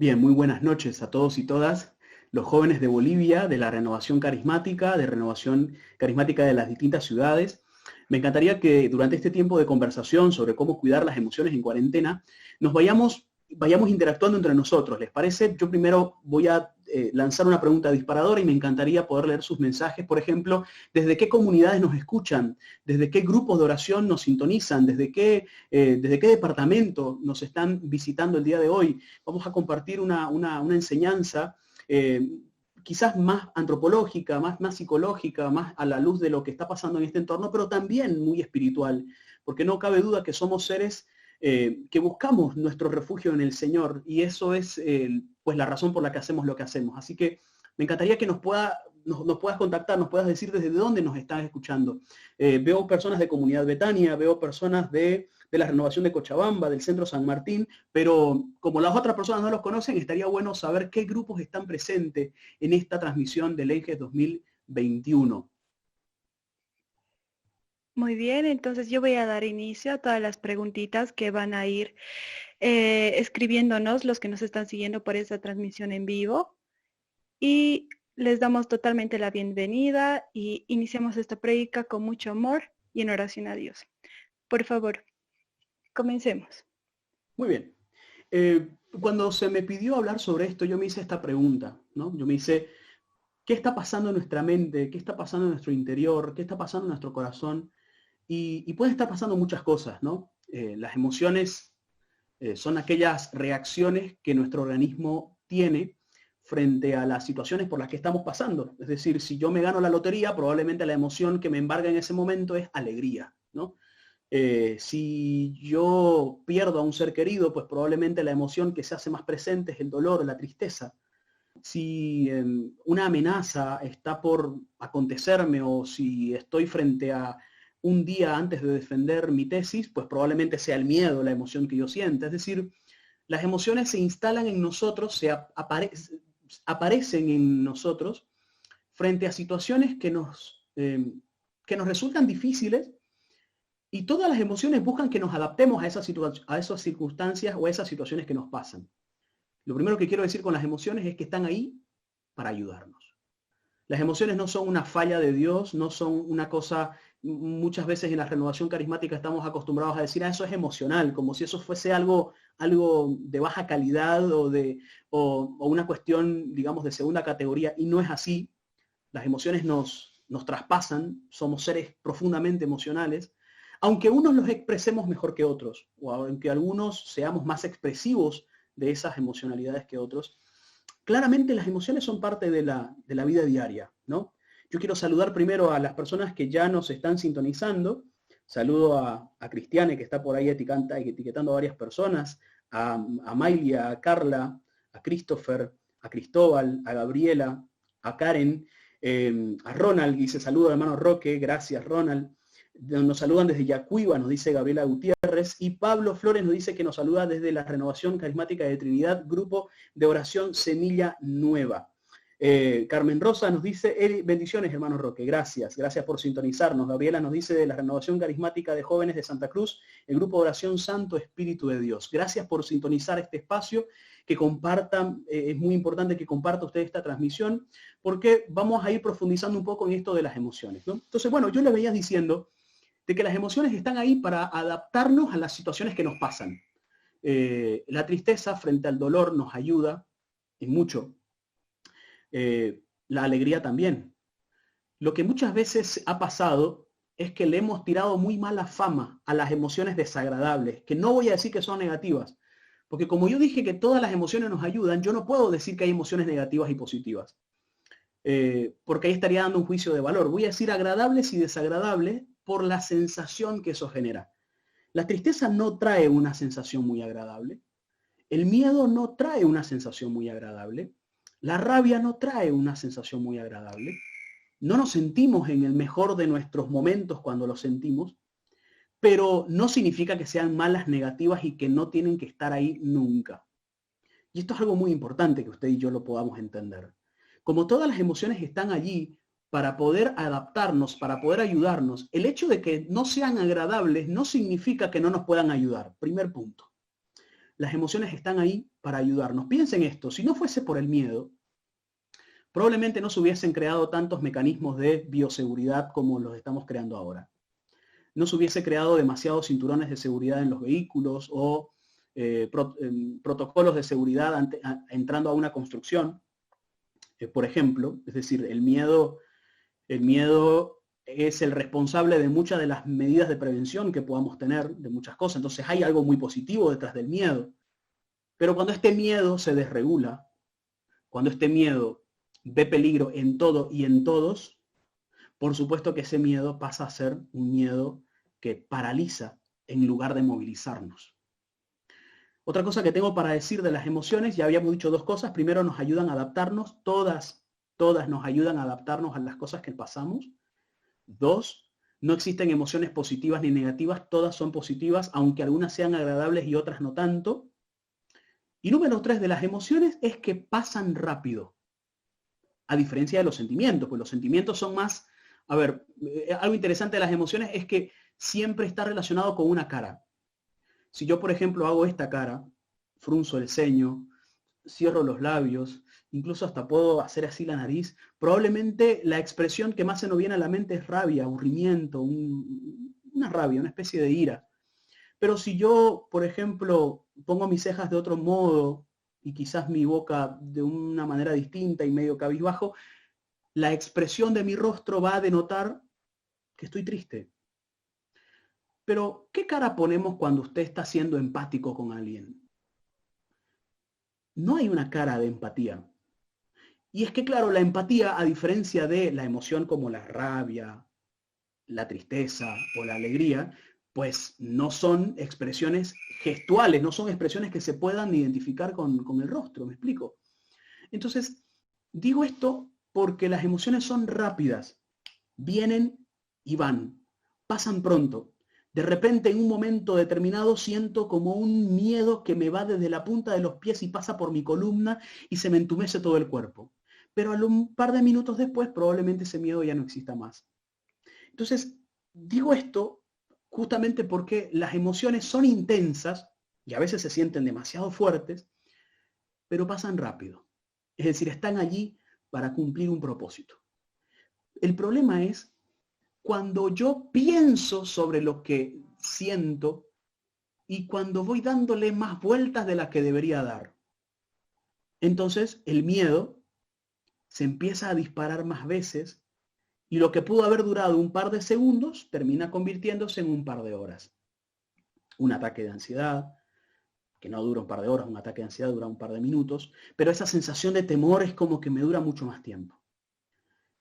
Bien, muy buenas noches a todos y todas, los jóvenes de Bolivia, de la renovación carismática de las distintas ciudades. Me encantaría que durante este tiempo de conversación sobre cómo cuidar las emociones en cuarentena, nos vayamos interactuando entre nosotros. ¿Les parece? Yo primero voy a lanzar una pregunta disparadora y me encantaría poder leer sus mensajes. Por ejemplo, ¿desde qué comunidades nos escuchan? ¿Desde qué grupos de oración nos sintonizan? ¿Desde qué departamento nos están visitando el día de hoy? Vamos a compartir una enseñanza quizás más antropológica, más psicológica, más a la luz de lo que está pasando en este entorno, pero también muy espiritual, porque no cabe duda que somos seres que buscamos nuestro refugio en el Señor, y eso es pues la razón por la que hacemos lo que hacemos. Así que me encantaría que nos puedas contactar, nos puedas decir desde dónde nos están escuchando. Veo personas de Comunidad Betania, veo personas de la Renovación de Cochabamba, del Centro San Martín, pero como las otras personas no los conocen, estaría bueno saber qué grupos están presentes en esta transmisión del ENGES 2021. Muy bien, entonces yo voy a dar inicio a todas las preguntitas que van a ir escribiéndonos los que nos están siguiendo por esta transmisión en vivo. Y les damos totalmente la bienvenida y iniciamos esta prédica con mucho amor y en oración a Dios. Por favor, comencemos. Muy bien. Cuando se me pidió hablar sobre esto, yo me hice esta pregunta, ¿no? Yo me hice, ¿qué está pasando en nuestra mente? ¿Qué está pasando en nuestro interior? ¿Qué está pasando en nuestro corazón? Y pueden estar pasando muchas cosas, ¿no? Las emociones son aquellas reacciones que nuestro organismo tiene frente a las situaciones por las que estamos pasando. Es decir, si yo me gano la lotería, probablemente la emoción que me embarga en ese momento es alegría, ¿no? Si yo pierdo a un ser querido, pues probablemente la emoción que se hace más presente es el dolor, la tristeza. Si una amenaza está por acontecerme o si estoy frente a un día antes de defender mi tesis, pues probablemente sea el miedo, la emoción que yo sienta. Es decir, las emociones se instalan en nosotros, aparecen en nosotros frente a situaciones que nos resultan difíciles, y todas las emociones buscan que nos adaptemos a esas circunstancias o a esas situaciones que nos pasan. Lo primero que quiero decir con las emociones es que están ahí para ayudarnos. Las emociones no son una falla de Dios, no son una cosa, muchas veces en la renovación carismática estamos acostumbrados a decir, eso es emocional, como si eso fuese algo de baja calidad o una cuestión, digamos, de segunda categoría, y no es así. Las emociones nos traspasan, somos seres profundamente emocionales, aunque unos los expresemos mejor que otros, o aunque algunos seamos más expresivos de esas emocionalidades que otros. Claramente las emociones son parte de la vida diaria, ¿no? Yo quiero saludar primero a las personas que ya nos están sintonizando. Saludo a Cristiane, que está por ahí etiquetando a varias personas, a Maylia, a Carla, a Christopher, a Cristóbal, a Gabriela, a Karen, a Ronald, dice saludo hermano Roque, gracias Ronald. Nos saludan desde Yacuiba, nos dice Gabriela Gutiérrez, y Pablo Flores nos dice que nos saluda desde la Renovación Carismática de Trinidad, Grupo de Oración Semilla Nueva. Carmen Rosa nos dice, bendiciones hermano Roque, gracias por sintonizarnos. Gabriela nos dice de la Renovación Carismática de Jóvenes de Santa Cruz, el Grupo de Oración Santo Espíritu de Dios. Gracias por sintonizar este espacio, que compartan, es muy importante que comparta usted esta transmisión, porque vamos a ir profundizando un poco en esto de las emociones, ¿no? Entonces, bueno, yo le veía diciendo de que las emociones están ahí para adaptarnos a las situaciones que nos pasan. La tristeza frente al dolor nos ayuda en mucho. La alegría también. Lo que muchas veces ha pasado es que le hemos tirado muy mala fama a las emociones desagradables, que no voy a decir que son negativas, porque como yo dije que todas las emociones nos ayudan, yo no puedo decir que hay emociones negativas y positivas, porque ahí estaría dando un juicio de valor. Voy a decir agradables y desagradables por la sensación que eso genera. La tristeza no trae una sensación muy agradable. El miedo no trae una sensación muy agradable. La rabia no trae una sensación muy agradable. No nos sentimos en el mejor de nuestros momentos cuando lo sentimos, pero no significa que sean malas, negativas y que no tienen que estar ahí nunca. Y esto es algo muy importante que usted y yo lo podamos entender. Como todas las emociones están allí para poder adaptarnos, para poder ayudarnos, el hecho de que no sean agradables no significa que no nos puedan ayudar. Primer punto. las emociones están ahí para ayudarnos. Piensen esto, si no fuese por el miedo, probablemente no se hubiesen creado tantos mecanismos de bioseguridad como los estamos creando ahora. No se hubiese creado demasiados cinturones de seguridad en los vehículos o protocolos de seguridad entrando a una construcción, por ejemplo. Es decir, el miedo es el responsable de muchas de las medidas de prevención que podamos tener, de muchas cosas. Entonces hay algo muy positivo detrás del miedo. Pero cuando este miedo se desregula, cuando este miedo ve peligro en todo y en todos, por supuesto que ese miedo pasa a ser un miedo que paraliza en lugar de movilizarnos. Otra cosa que tengo para decir de las emociones, ya habíamos dicho dos cosas. Primero, nos ayudan a adaptarnos. Todas nos ayudan a adaptarnos a las cosas que pasamos. Dos, no existen emociones positivas ni negativas. Todas son positivas, aunque algunas sean agradables y otras no tanto. Y número tres de las emociones es que pasan rápido. A diferencia de los sentimientos, pues los sentimientos son más... A ver, algo interesante de las emociones es que siempre está relacionado con una cara. Si yo, por ejemplo, hago esta cara, frunzo el ceño, cierro los labios, incluso hasta puedo hacer así la nariz, probablemente la expresión que más se nos viene a la mente es rabia, aburrimiento, una rabia, una especie de ira. Pero si yo, por ejemplo, pongo mis cejas de otro modo y quizás mi boca de una manera distinta y medio cabizbajo, la expresión de mi rostro va a denotar que estoy triste. Pero, ¿qué cara ponemos cuando usted está siendo empático con alguien? No hay una cara de empatía. Y es que, claro, la empatía, a diferencia de la emoción como la rabia, la tristeza o la alegría, pues no son expresiones gestuales, no son expresiones que se puedan identificar con el rostro, ¿me explico? Entonces, digo esto porque las emociones son rápidas, vienen y van, pasan pronto. De repente, en un momento determinado, siento como un miedo que me va desde la punta de los pies y pasa por mi columna y se me entumece todo el cuerpo. Pero un par de minutos después, probablemente ese miedo ya no exista más. Entonces, digo esto justamente porque las emociones son intensas y a veces se sienten demasiado fuertes, pero pasan rápido. Es decir, están allí para cumplir un propósito. El problema es cuando yo pienso sobre lo que siento y cuando voy dándole más vueltas de las que debería dar. Entonces el miedo se empieza a disparar más veces y lo que pudo haber durado un par de segundos termina convirtiéndose en un par de horas. Un ataque de ansiedad, que no dura un par de horas, un ataque de ansiedad dura un par de minutos, pero esa sensación de temor es como que me dura mucho más tiempo.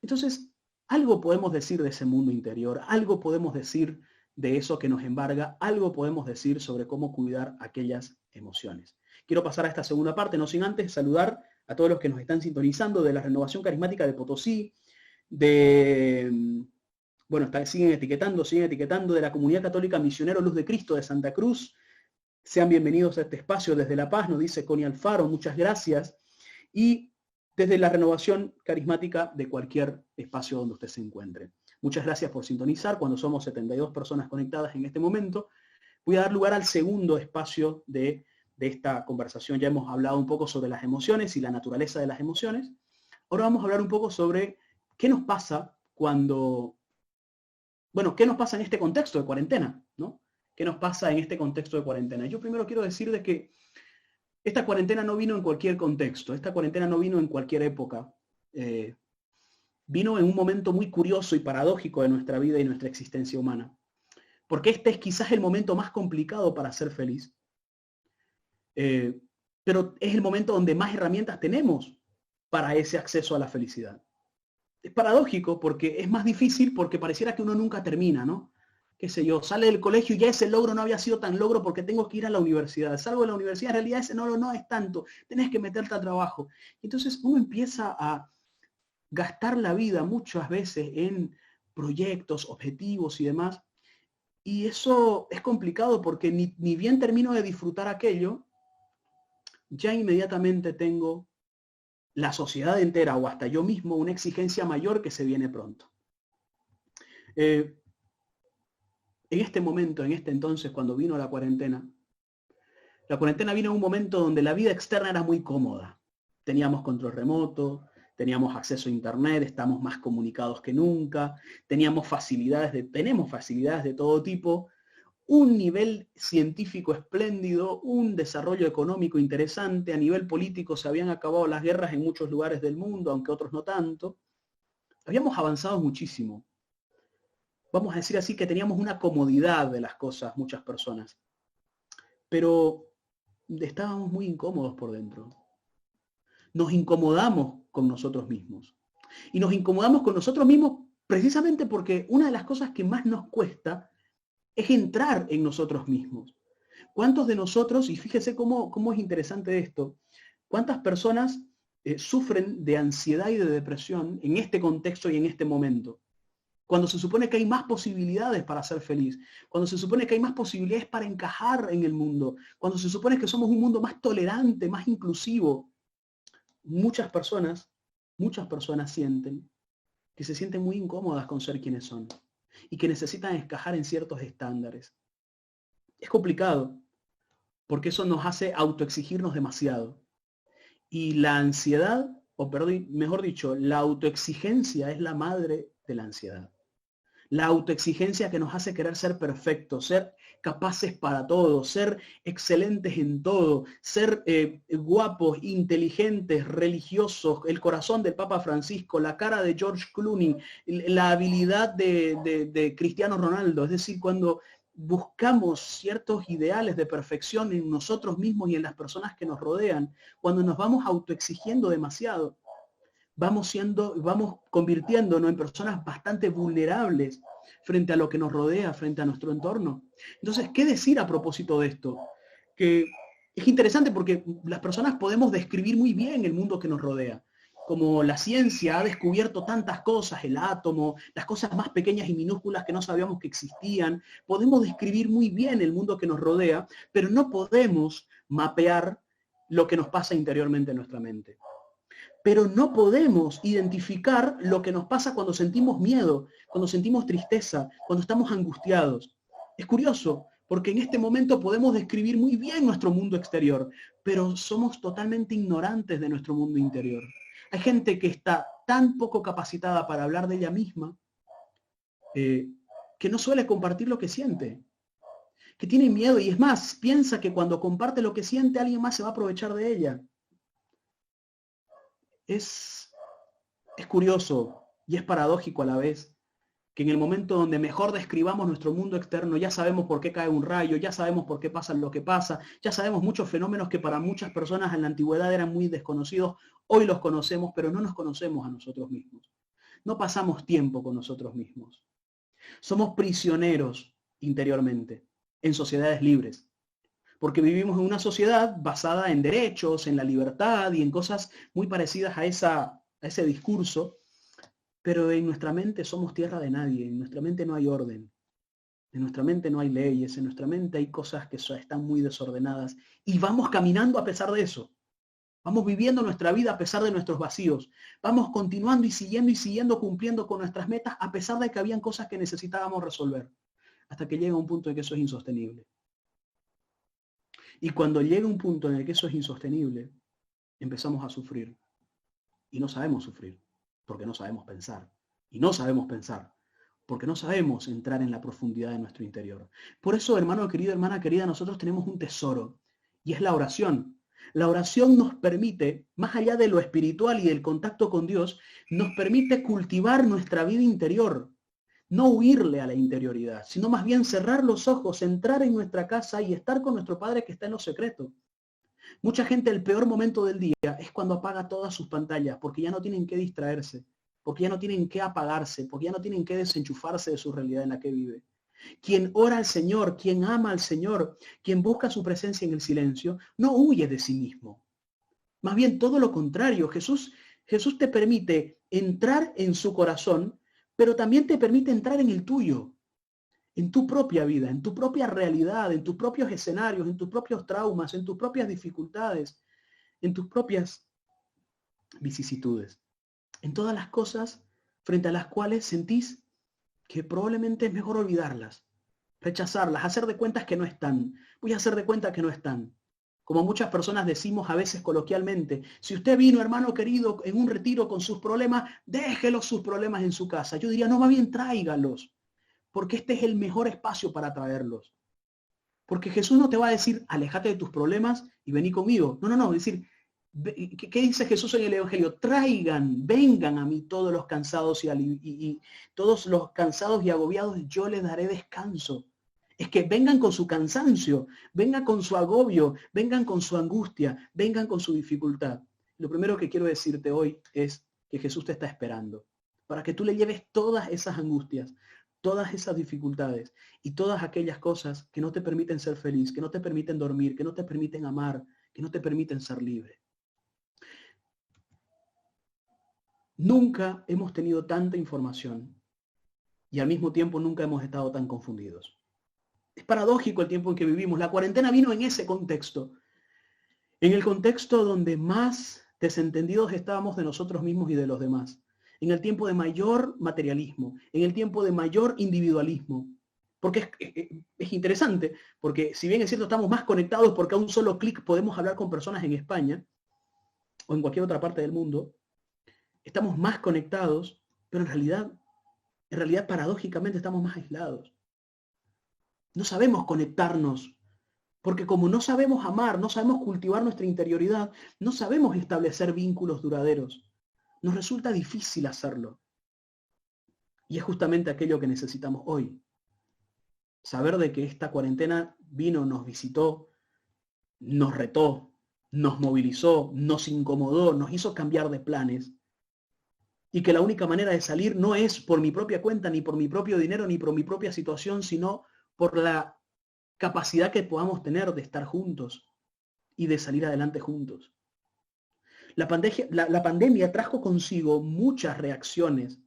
Entonces, algo podemos decir de ese mundo interior, algo podemos decir de eso que nos embarga, algo podemos decir sobre cómo cuidar aquellas emociones. Quiero pasar a esta segunda parte, no sin antes saludar a todos los que nos están sintonizando de la Renovación Carismática de Potosí, siguen etiquetando de la Comunidad Católica Misionero Luz de Cristo de Santa Cruz. Sean bienvenidos a este espacio desde La Paz, nos dice Connie Alfaro, muchas gracias. Y desde la Renovación Carismática de cualquier espacio donde usted se encuentre. Muchas gracias por sintonizar. Cuando somos 72 personas conectadas en este momento, voy a dar lugar al segundo espacio de esta conversación. Ya hemos hablado un poco sobre las emociones y la naturaleza de las emociones. Ahora vamos a hablar un poco sobre qué nos pasa qué nos pasa en este contexto de cuarentena, ¿no? ¿Qué nos pasa en este contexto de cuarentena? Yo primero quiero decir de que esta cuarentena no vino en cualquier contexto, esta cuarentena no vino en cualquier época. Vino en un momento muy curioso y paradójico de nuestra vida y nuestra existencia humana. Porque este es quizás el momento más complicado para ser feliz. Pero es el momento donde más herramientas tenemos para ese acceso a la felicidad. Es paradójico porque es más difícil porque pareciera que uno nunca termina, ¿no? Qué sé yo, sale del colegio y ya ese logro no había sido tan logro porque tengo que ir a la universidad. Salgo de la universidad, en realidad ese logro no es tanto, tenés que meterte al trabajo. Entonces uno empieza a gastar la vida muchas veces en proyectos, objetivos y demás. Y eso es complicado porque ni bien termino de disfrutar aquello, ya inmediatamente tengo la sociedad entera o hasta yo mismo una exigencia mayor que se viene pronto. En este momento, en este entonces, cuando vino la cuarentena, La cuarentena vino en un momento donde la vida externa era muy cómoda. Teníamos control remoto, teníamos acceso a internet, estamos más comunicados que nunca, tenemos tenemos facilidades de todo tipo, un nivel científico espléndido, un desarrollo económico interesante, a nivel político se habían acabado las guerras en muchos lugares del mundo, aunque otros no tanto. Habíamos avanzado muchísimo. Vamos a decir así que teníamos una comodidad de las cosas, muchas personas. Pero estábamos muy incómodos por dentro. Nos incomodamos con nosotros mismos. Y nos incomodamos con nosotros mismos precisamente porque una de las cosas que más nos cuesta es entrar en nosotros mismos. ¿Cuántos de nosotros, y fíjese cómo es interesante esto, cuántas personas sufren de ansiedad y de depresión en este contexto y en este momento? Cuando se supone que hay más posibilidades para ser feliz, cuando se supone que hay más posibilidades para encajar en el mundo, cuando se supone que somos un mundo más tolerante, más inclusivo, muchas personas sienten que se sienten muy incómodas con ser quienes son y que necesitan encajar en ciertos estándares. Es complicado, porque eso nos hace autoexigirnos demasiado. Y la ansiedad, o perdón, mejor dicho, la autoexigencia es la madre de la ansiedad. La autoexigencia que nos hace querer ser perfectos, ser capaces para todo, ser excelentes en todo, ser guapos, inteligentes, religiosos, el corazón del Papa Francisco, la cara de George Clooney, la habilidad de Cristiano Ronaldo. Es decir, cuando buscamos ciertos ideales de perfección en nosotros mismos y en las personas que nos rodean, cuando nos vamos autoexigiendo demasiado, vamos convirtiéndonos en personas bastante vulnerables frente a lo que nos rodea, frente a nuestro entorno. Entonces, ¿qué decir a propósito de esto? Que es interesante porque las personas podemos describir muy bien el mundo que nos rodea. Como la ciencia ha descubierto tantas cosas, el átomo, las cosas más pequeñas y minúsculas que no sabíamos que existían, podemos describir muy bien el mundo que nos rodea, pero no podemos mapear lo que nos pasa interiormente en nuestra mente. Pero no podemos identificar lo que nos pasa cuando sentimos miedo, cuando sentimos tristeza, cuando estamos angustiados. Es curioso, porque en este momento podemos describir muy bien nuestro mundo exterior, pero somos totalmente ignorantes de nuestro mundo interior. Hay gente que está tan poco capacitada para hablar de ella misma, que no suele compartir lo que siente, que tiene miedo y es más, piensa que cuando comparte lo que siente, alguien más se va a aprovechar de ella. Es curioso y es paradójico a la vez que en el momento donde mejor describamos nuestro mundo externo, ya sabemos por qué cae un rayo, ya sabemos por qué pasa lo que pasa, ya sabemos muchos fenómenos que para muchas personas en la antigüedad eran muy desconocidos, hoy los conocemos, pero no nos conocemos a nosotros mismos. No pasamos tiempo con nosotros mismos. Somos prisioneros interiormente, en sociedades libres, porque vivimos en una sociedad basada en derechos, en la libertad y en cosas muy parecidas a ese discurso, pero en nuestra mente somos tierra de nadie, en nuestra mente no hay orden, en nuestra mente no hay leyes, en nuestra mente hay cosas que están muy desordenadas y vamos caminando a pesar de eso. Vamos viviendo nuestra vida a pesar de nuestros vacíos. Vamos continuando y siguiendo cumpliendo con nuestras metas a pesar de que habían cosas que necesitábamos resolver, hasta que llega un punto en que eso es insostenible. Y cuando llega un punto en el que eso es insostenible, empezamos a sufrir. Y no sabemos sufrir, porque no sabemos pensar. Y no sabemos pensar, porque no sabemos entrar en la profundidad de nuestro interior. Por eso, hermano querido, hermana querida, nosotros tenemos un tesoro, y es la oración. La oración nos permite, más allá de lo espiritual y del contacto con Dios, nos permite cultivar nuestra vida interior. No huirle a la interioridad, sino más bien cerrar los ojos, entrar en nuestra casa y estar con nuestro Padre que está en lo secreto. Mucha gente, el peor momento del día es cuando apaga todas sus pantallas, porque ya no tienen que distraerse, porque ya no tienen que apagarse, porque ya no tienen que desenchufarse de su realidad en la que vive. Quien ora al Señor, quien ama al Señor, quien busca su presencia en el silencio, no huye de sí mismo. Más bien todo lo contrario, Jesús te permite entrar en su corazón, pero también te permite entrar en el tuyo, en tu propia vida, en tu propia realidad, en tus propios escenarios, en tus propios traumas, en tus propias dificultades, en tus propias vicisitudes, en todas las cosas frente a las cuales sentís que probablemente es mejor olvidarlas, rechazarlas, hacer de cuentas que no están. Voy a hacer de cuenta que no están. Como muchas personas decimos a veces coloquialmente, si usted vino, hermano querido, en un retiro con sus problemas, déjelos sus problemas en su casa. Yo diría, no, va bien, tráigalos, porque este es el mejor espacio para traerlos. Porque Jesús no te va a decir, aléjate de tus problemas y vení conmigo. No, no, no, es decir, ¿qué dice Jesús en el Evangelio? Traigan, vengan a mí todos los cansados y todos los cansados y agobiados, yo les daré descanso. Es que vengan con su cansancio, vengan con su agobio, vengan con su angustia, vengan con su dificultad. Lo primero que quiero decirte hoy es que Jesús te está esperando para que tú le lleves todas esas angustias, todas esas dificultades y todas aquellas cosas que no te permiten ser feliz, que no te permiten dormir, que no te permiten amar, que no te permiten ser libre. Nunca hemos tenido tanta información y al mismo tiempo nunca hemos estado tan confundidos. Es paradójico el tiempo en que vivimos. La cuarentena vino en ese contexto. En el contexto donde más desentendidos estábamos de nosotros mismos y de los demás. En el tiempo de mayor materialismo. En el tiempo de mayor individualismo. Porque es interesante, porque si bien es cierto estamos más conectados porque a un solo clic podemos hablar con personas en España o en cualquier otra parte del mundo, estamos más conectados, pero en realidad paradójicamente estamos más aislados. No sabemos conectarnos, porque como no sabemos amar, no sabemos cultivar nuestra interioridad, no sabemos establecer vínculos duraderos. Nos resulta difícil hacerlo. Y es justamente aquello que necesitamos hoy. Saber de que esta cuarentena vino, nos visitó, nos retó, nos movilizó, nos incomodó, nos hizo cambiar de planes. Y que la única manera de salir no es por mi propia cuenta, ni por mi propio dinero, ni por mi propia situación, sino por la capacidad que podamos tener de estar juntos y de salir adelante juntos. La pandemia trajo consigo muchas reacciones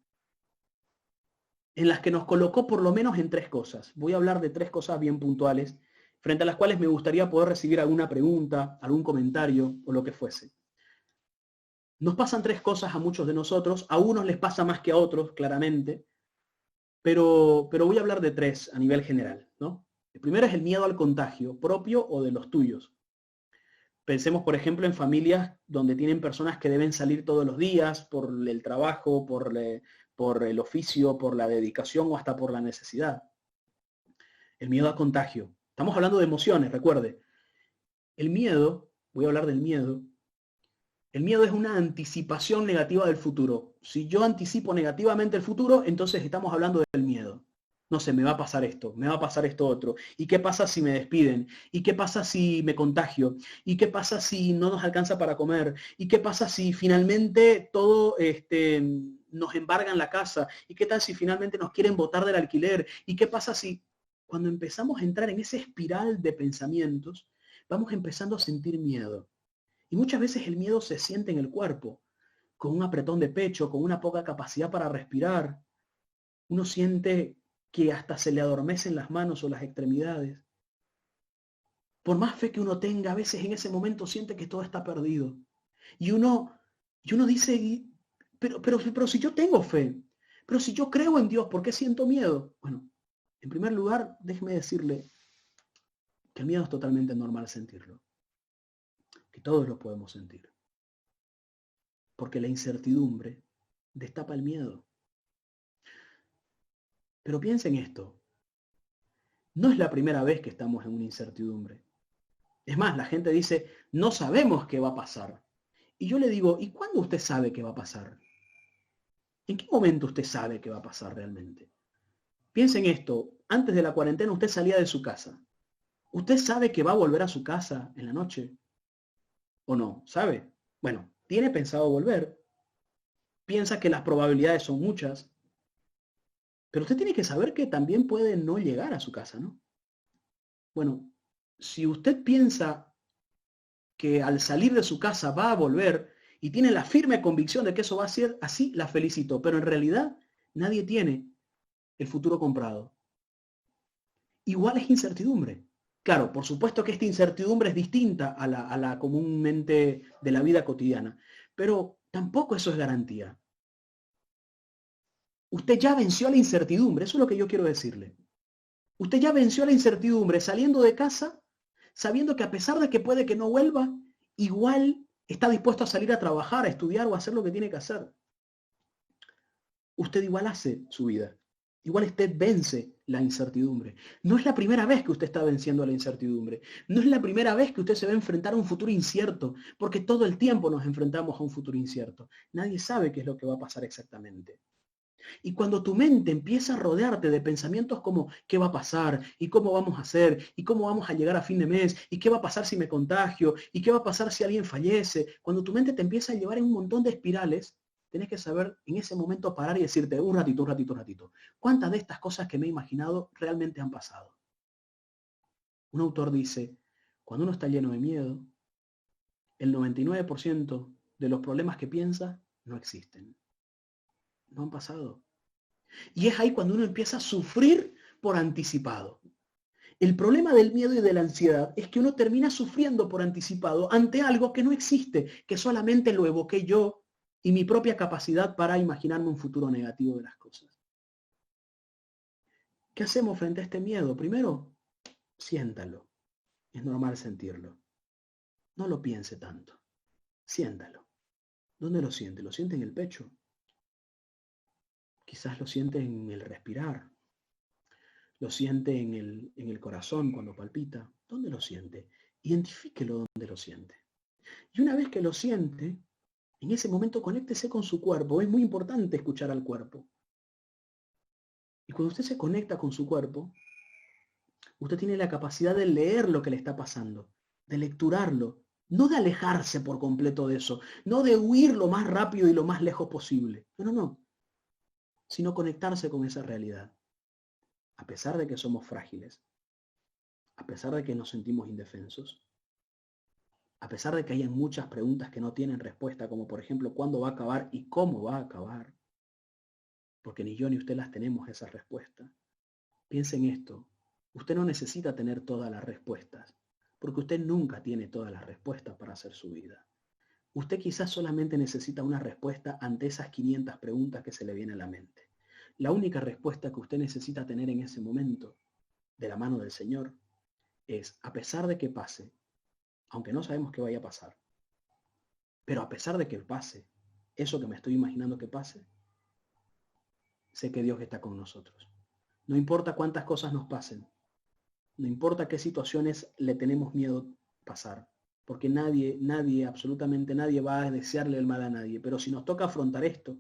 en las que nos colocó por lo menos en tres cosas. Voy a hablar de tres cosas bien puntuales, frente a las cuales me gustaría poder recibir alguna pregunta, algún comentario o lo que fuese. Nos pasan tres cosas a muchos de nosotros, a unos les pasa más que a otros, claramente, pero voy a hablar de tres a nivel general, ¿no? El primero es el miedo al contagio, propio o de los tuyos. Pensemos, por ejemplo, en familias donde tienen personas que deben salir todos los días por el trabajo, por el oficio, por la dedicación o hasta por la necesidad. El miedo al contagio. Estamos hablando de emociones, recuerde. El miedo, voy a hablar del miedo. El miedo es una anticipación negativa del futuro. Si yo anticipo negativamente el futuro, entonces estamos hablando del miedo. No sé, me va a pasar esto, me va a pasar esto otro. ¿Y qué pasa si me despiden? ¿Y qué pasa si me contagio? ¿Y qué pasa si no nos alcanza para comer? ¿Y qué pasa si finalmente todo nos embargan la casa? ¿Y qué tal si finalmente nos quieren botar del alquiler? ¿Y qué pasa si cuando empezamos a entrar en esa espiral de pensamientos, vamos empezando a sentir miedo? Y muchas veces el miedo se siente en el cuerpo, con un apretón de pecho, con una poca capacidad para respirar. Uno siente que hasta se le adormecen las manos o las extremidades. Por más fe que uno tenga, a veces en ese momento siente que todo está perdido. Y uno dice, pero si yo tengo fe, pero si yo creo en Dios, ¿por qué siento miedo? Bueno, en primer lugar, déjeme decirle que el miedo es totalmente normal sentirlo. Que todos lo podemos sentir. Porque la incertidumbre destapa el miedo. Pero piensen esto, no es la primera vez que estamos en una incertidumbre. Es más, la gente dice, no sabemos qué va a pasar. Y yo le digo, ¿y cuándo usted sabe qué va a pasar? ¿En qué momento usted sabe qué va a pasar realmente? Piensen esto, antes de la cuarentena usted salía de su casa. ¿Usted sabe que va a volver a su casa en la noche? ¿O no? ¿Sabe? Bueno, tiene pensado volver. Piensa que las probabilidades son muchas. Pero usted tiene que saber que también puede no llegar a su casa, ¿no? Bueno, si usted piensa que al salir de su casa va a volver y tiene la firme convicción de que eso va a ser así, la felicito. Pero en realidad nadie tiene el futuro comprado. Igual es incertidumbre. Claro, por supuesto que esta incertidumbre es distinta a la comúnmente de la vida cotidiana. Pero tampoco eso es garantía. Usted ya venció la incertidumbre, eso es lo que yo quiero decirle. Usted ya venció la incertidumbre saliendo de casa, sabiendo que a pesar de que puede que no vuelva, igual está dispuesto a salir a trabajar, a estudiar o a hacer lo que tiene que hacer. Usted igual hace su vida. Igual usted vence la incertidumbre. No es la primera vez que usted está venciendo la incertidumbre. No es la primera vez que usted se va a enfrentar a un futuro incierto, porque todo el tiempo nos enfrentamos a un futuro incierto. Nadie sabe qué es lo que va a pasar exactamente. Y cuando tu mente empieza a rodearte de pensamientos como ¿qué va a pasar? ¿Y cómo vamos a hacer? ¿Y cómo vamos a llegar a fin de mes? ¿Y qué va a pasar si me contagio? ¿Y qué va a pasar si alguien fallece? Cuando tu mente te empieza a llevar en un montón de espirales, tenés que saber en ese momento parar y decirte un ratito, un ratito, un ratito. ¿Cuántas de estas cosas que me he imaginado realmente han pasado? Un autor dice, cuando uno está lleno de miedo, el 99% de los problemas que piensa no existen. No han pasado. Y es ahí cuando uno empieza a sufrir por anticipado. El problema del miedo y de la ansiedad es que uno termina sufriendo por anticipado ante algo que no existe, que solamente lo evoqué yo y mi propia capacidad para imaginarme un futuro negativo de las cosas. ¿Qué hacemos frente a este miedo? Primero, siéntalo. Es normal sentirlo. No lo piense tanto. Siéntalo. ¿Dónde lo siente? ¿Lo siente en el pecho? Quizás lo siente en el respirar. Lo siente en el corazón cuando palpita. ¿Dónde lo siente? Identifíquelo dónde lo siente. Y una vez que lo siente, en ese momento conéctese con su cuerpo. Es muy importante escuchar al cuerpo. Y cuando usted se conecta con su cuerpo, usted tiene la capacidad de leer lo que le está pasando, de lecturarlo, no de alejarse por completo de eso, no de huir lo más rápido y lo más lejos posible. No, sino conectarse con esa realidad. A pesar de que somos frágiles, a pesar de que nos sentimos indefensos, a pesar de que hay muchas preguntas que no tienen respuesta, como por ejemplo, ¿cuándo va a acabar y cómo va a acabar? Porque ni yo ni usted las tenemos esas respuestas. Piense en esto. Usted no necesita tener todas las respuestas, porque usted nunca tiene todas las respuestas para hacer su vida. Usted quizás solamente necesita una respuesta ante esas 500 preguntas que se le vienen a la mente. La única respuesta que usted necesita tener en ese momento, de la mano del Señor, es, a pesar de que pase, aunque no sabemos qué vaya a pasar, pero a pesar de que pase, eso que me estoy imaginando que pase, sé que Dios está con nosotros. No importa cuántas cosas nos pasen, no importa qué situaciones le tenemos miedo pasar, porque nadie, absolutamente nadie va a desearle el mal a nadie, pero si nos toca afrontar esto,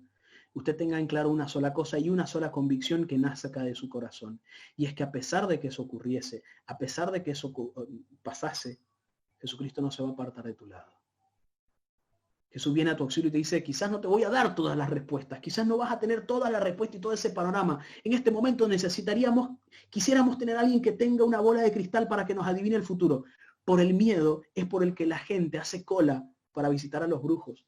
usted tenga en claro una sola cosa y una sola convicción que nazca de su corazón, y es que a pesar de que eso ocurriese, a pesar de que eso pasase, Jesucristo no se va a apartar de tu lado. Jesús viene a tu auxilio y te dice, quizás no te voy a dar todas las respuestas, quizás no vas a tener todas las respuestas y todo ese panorama. En este momento quisiéramos tener a alguien que tenga una bola de cristal para que nos adivine el futuro. Por el miedo es por el que la gente hace cola para visitar a los brujos.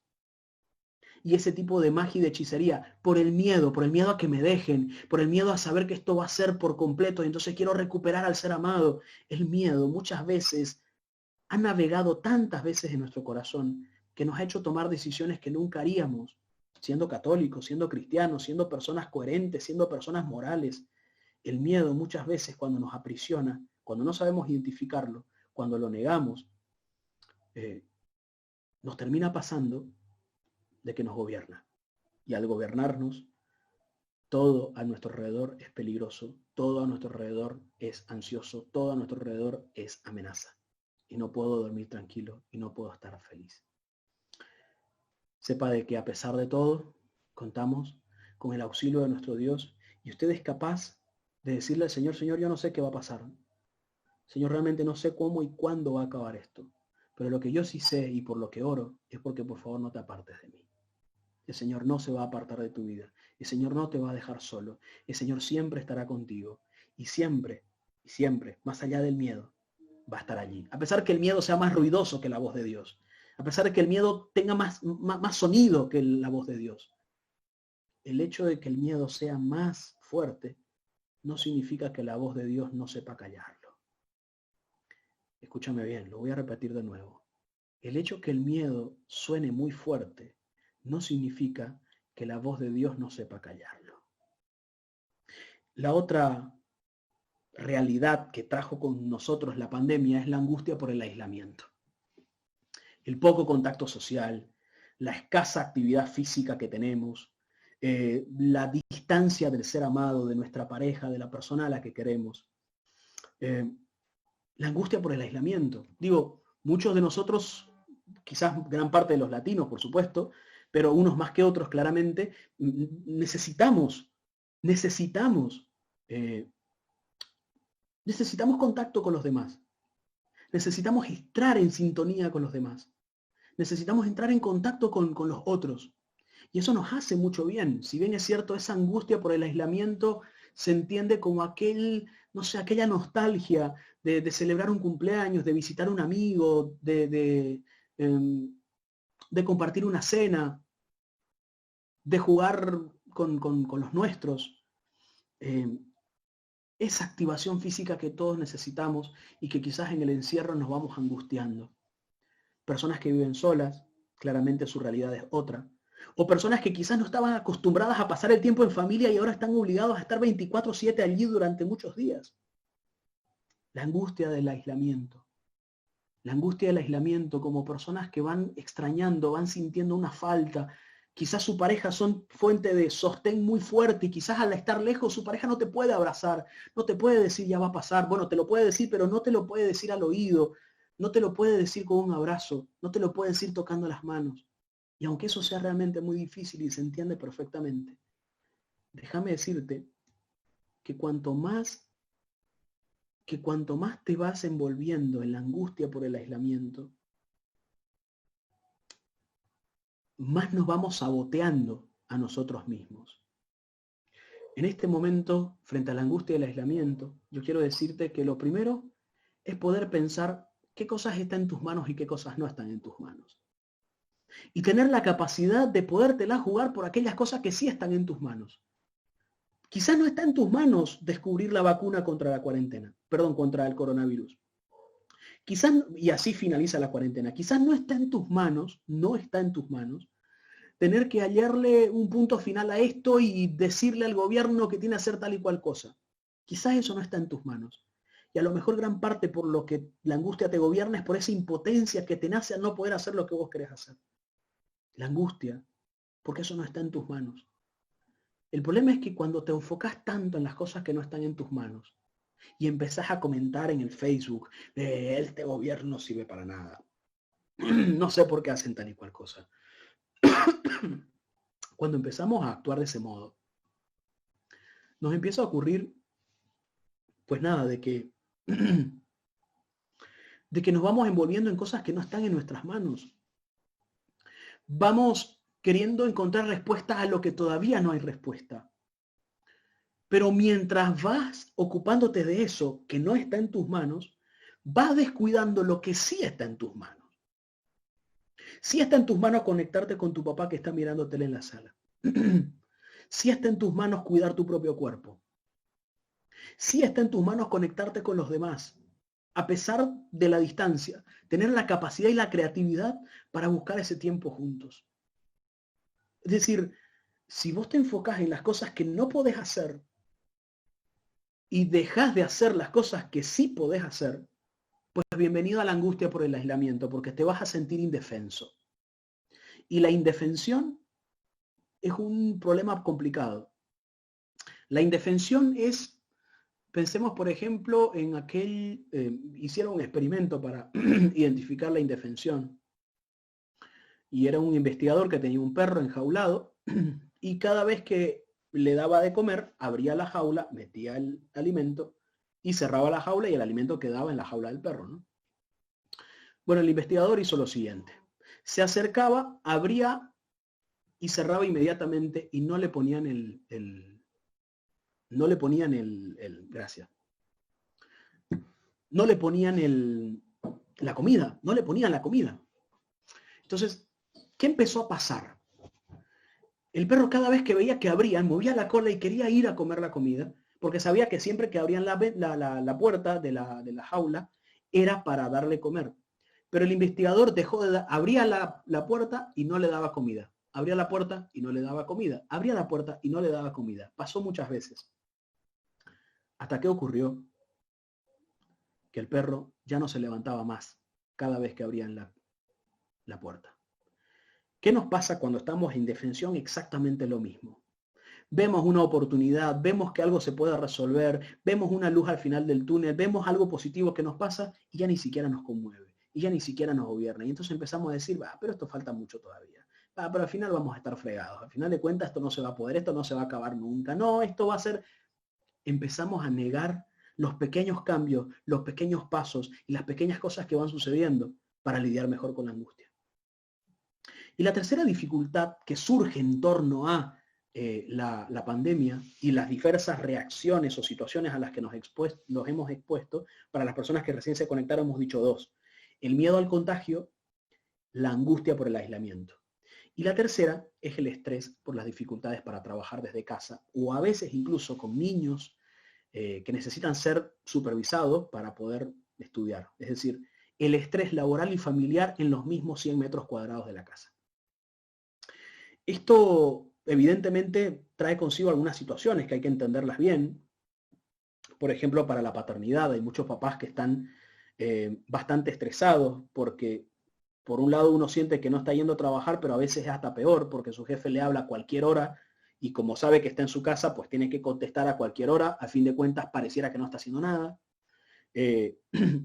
Y ese tipo de magia y de hechicería, por el miedo a que me dejen, por el miedo a saber que esto va a ser por completo y entonces quiero recuperar al ser amado. El miedo muchas veces ha navegado tantas veces en nuestro corazón que nos ha hecho tomar decisiones que nunca haríamos, siendo católicos, siendo cristianos, siendo personas coherentes, siendo personas morales. El miedo muchas veces cuando nos aprisiona, cuando no sabemos identificarlo, cuando lo negamos, nos termina pasando de que nos gobierna. Y al gobernarnos, todo a nuestro alrededor es peligroso, todo a nuestro alrededor es ansioso, todo a nuestro alrededor es amenaza. Y no puedo dormir tranquilo y no puedo estar feliz. Sepa de que a pesar de todo, contamos con el auxilio de nuestro Dios y usted es capaz de decirle al Señor, Señor, yo no sé qué va a pasar. Señor, realmente no sé cómo y cuándo va a acabar esto. Pero lo que yo sí sé y por lo que oro es porque por favor no te apartes de mí. El Señor no se va a apartar de tu vida. El Señor no te va a dejar solo. El Señor siempre estará contigo. Y siempre, más allá del miedo, va a estar allí. A pesar que el miedo sea más ruidoso que la voz de Dios. A pesar de que el miedo tenga más sonido que la voz de Dios. El hecho de que el miedo sea más fuerte no significa que la voz de Dios no sepa callarlo. Escúchame bien, lo voy a repetir de nuevo. El hecho que el miedo suene muy fuerte no significa que la voz de Dios no sepa callarlo. La otra realidad que trajo con nosotros la pandemia es la angustia por el aislamiento. El poco contacto social, la escasa actividad física que tenemos, la distancia del ser amado, de nuestra pareja, de la persona a la que queremos. La angustia por el aislamiento. Digo, muchos de nosotros, quizás gran parte de los latinos, por supuesto, pero unos más que otros claramente, necesitamos contacto con los demás. Necesitamos entrar en sintonía con los demás. Necesitamos entrar en contacto con los otros. Y eso nos hace mucho bien. Si bien es cierto, esa angustia por el aislamiento se entiende como aquella nostalgia de celebrar un cumpleaños, de visitar a un amigo, de compartir una cena, de jugar con los nuestros. Esa activación física que todos necesitamos y que quizás en el encierro nos vamos angustiando. Personas que viven solas, claramente su realidad es otra. O personas que quizás no estaban acostumbradas a pasar el tiempo en familia y ahora están obligados a estar 24/7 allí durante muchos días. La angustia del aislamiento. La angustia del aislamiento como personas que van extrañando, van sintiendo una falta. Quizás su pareja son fuente de sostén muy fuerte y quizás al estar lejos su pareja no te puede abrazar, no te puede decir ya va a pasar. Bueno, te lo puede decir, pero no te lo puede decir al oído, no te lo puede decir con un abrazo, no te lo puede decir tocando las manos. Y aunque eso sea realmente muy difícil y se entiende perfectamente, déjame decirte que cuanto más te vas envolviendo en la angustia por el aislamiento, más nos vamos saboteando a nosotros mismos. En este momento, frente a la angustia del aislamiento, yo quiero decirte que lo primero es poder pensar qué cosas están en tus manos y qué cosas no están en tus manos. Y tener la capacidad de podértela jugar por aquellas cosas que sí están en tus manos. Quizás no está en tus manos descubrir la vacuna contra contra el coronavirus. Quizás, y así finaliza la cuarentena, quizás no está en tus manos, tener que hallarle un punto final a esto y decirle al gobierno que tiene que hacer tal y cual cosa. Quizás eso no está en tus manos. Y a lo mejor gran parte por lo que la angustia te gobierna es por esa impotencia que te nace a no poder hacer lo que vos querés hacer. La angustia, porque eso no está en tus manos. El problema es que cuando te enfocas tanto en las cosas que no están en tus manos y empezás a comentar en el Facebook, este gobierno no sirve para nada, no sé por qué hacen tal y cual cosa. Cuando empezamos a actuar de ese modo, nos empieza a ocurrir, pues nada, de que nos vamos envolviendo en cosas que no están en nuestras manos. Vamos queriendo encontrar respuestas a lo que todavía no hay respuesta. Pero mientras vas ocupándote de eso que no está en tus manos, vas descuidando lo que sí está en tus manos. Sí está en tus manos conectarte con tu papá que está mirando tele en la sala. Sí está en tus manos cuidar tu propio cuerpo. Sí está en tus manos conectarte con los demás. A pesar de la distancia, tener la capacidad y la creatividad para buscar ese tiempo juntos. Es decir, si vos te enfocás en las cosas que no podés hacer y dejás de hacer las cosas que sí podés hacer, pues bienvenido a la angustia por el aislamiento, porque te vas a sentir indefenso. Y la indefensión es un problema complicado. La indefensión es, pensemos por ejemplo en hicieron un experimento para identificar la indefensión. Y era un investigador que tenía un perro enjaulado y cada vez que le daba de comer, abría la jaula, metía el alimento y cerraba la jaula y el alimento quedaba en la jaula del perro, ¿no? Bueno, el investigador hizo lo siguiente. Se acercaba, abría y cerraba inmediatamente y no le ponían gracias. No le ponían la comida, no le ponían la comida. Entonces, ¿qué empezó a pasar? El perro cada vez que veía que abrían, movía la cola y quería ir a comer la comida, porque sabía que siempre que abrían la puerta de la jaula era para darle comer. Pero el investigador abría la puerta y no le daba comida. Abría la puerta y no le daba comida. Abría la puerta y no le daba comida. Pasó muchas veces. ¿Hasta qué ocurrió? que el perro ya no se levantaba más cada vez que abrían la puerta. ¿Qué nos pasa cuando estamos en indefensión? Exactamente lo mismo. Vemos una oportunidad, vemos que algo se puede resolver, vemos una luz al final del túnel, vemos algo positivo que nos pasa y ya ni siquiera nos conmueve, y ya ni siquiera nos gobierna. Y entonces empezamos a decir, va, pero esto falta mucho todavía. Va, pero al final vamos a estar fregados. Al final de cuentas esto no se va a poder, esto no se va a acabar nunca. No, esto va a ser... Empezamos a negar los pequeños cambios, los pequeños pasos y las pequeñas cosas que van sucediendo para lidiar mejor con la angustia. Y la tercera dificultad que surge en torno a la pandemia y las diversas reacciones o situaciones a las que nos hemos expuesto, para las personas que recién se conectaron hemos dicho dos: el miedo al contagio, la angustia por el aislamiento. Y la tercera es el estrés por las dificultades para trabajar desde casa, o a veces incluso con niños que necesitan ser supervisados para poder estudiar. Es decir, el estrés laboral y familiar en los mismos 100 metros cuadrados de la casa. Esto evidentemente trae consigo algunas situaciones que hay que entenderlas bien. Por ejemplo, para la paternidad hay muchos papás que están bastante estresados porque por un lado uno siente que no está yendo a trabajar, pero a veces es hasta peor porque su jefe le habla a cualquier hora y como sabe que está en su casa, pues tiene que contestar a cualquier hora. A fin de cuentas pareciera que no está haciendo nada.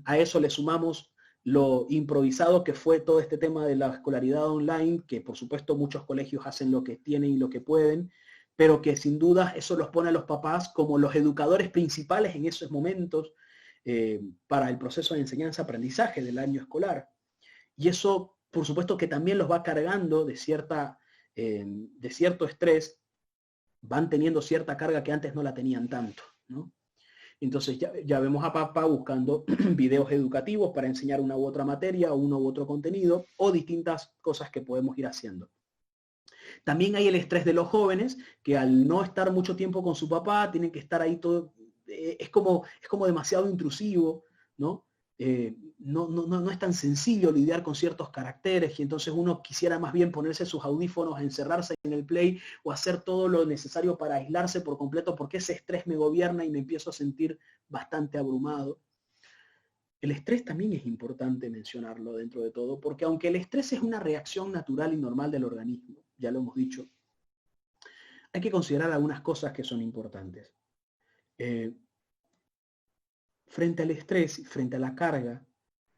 A eso le sumamos lo improvisado que fue todo este tema de la escolaridad online, que por supuesto muchos colegios hacen lo que tienen y lo que pueden, pero que sin duda eso los pone a los papás como los educadores principales en esos momentos para el proceso de enseñanza-aprendizaje del año escolar. Y eso, por supuesto, que también los va cargando de cierto estrés, van teniendo cierta carga que antes no la tenían tanto, ¿no? Entonces ya vemos a papá buscando videos educativos para enseñar una u otra materia o uno u otro contenido o distintas cosas que podemos ir haciendo. También hay el estrés de los jóvenes que al no estar mucho tiempo con su papá tienen que estar ahí todo, es como demasiado intrusivo, ¿no? No es tan sencillo lidiar con ciertos caracteres y entonces uno quisiera más bien ponerse sus audífonos, encerrarse en el play o hacer todo lo necesario para aislarse por completo porque ese estrés me gobierna y me empiezo a sentir bastante abrumado. El estrés también es importante mencionarlo dentro de todo porque aunque el estrés es una reacción natural y normal del organismo, ya lo hemos dicho, hay que considerar algunas cosas que son importantes. Frente al estrés, frente a la carga,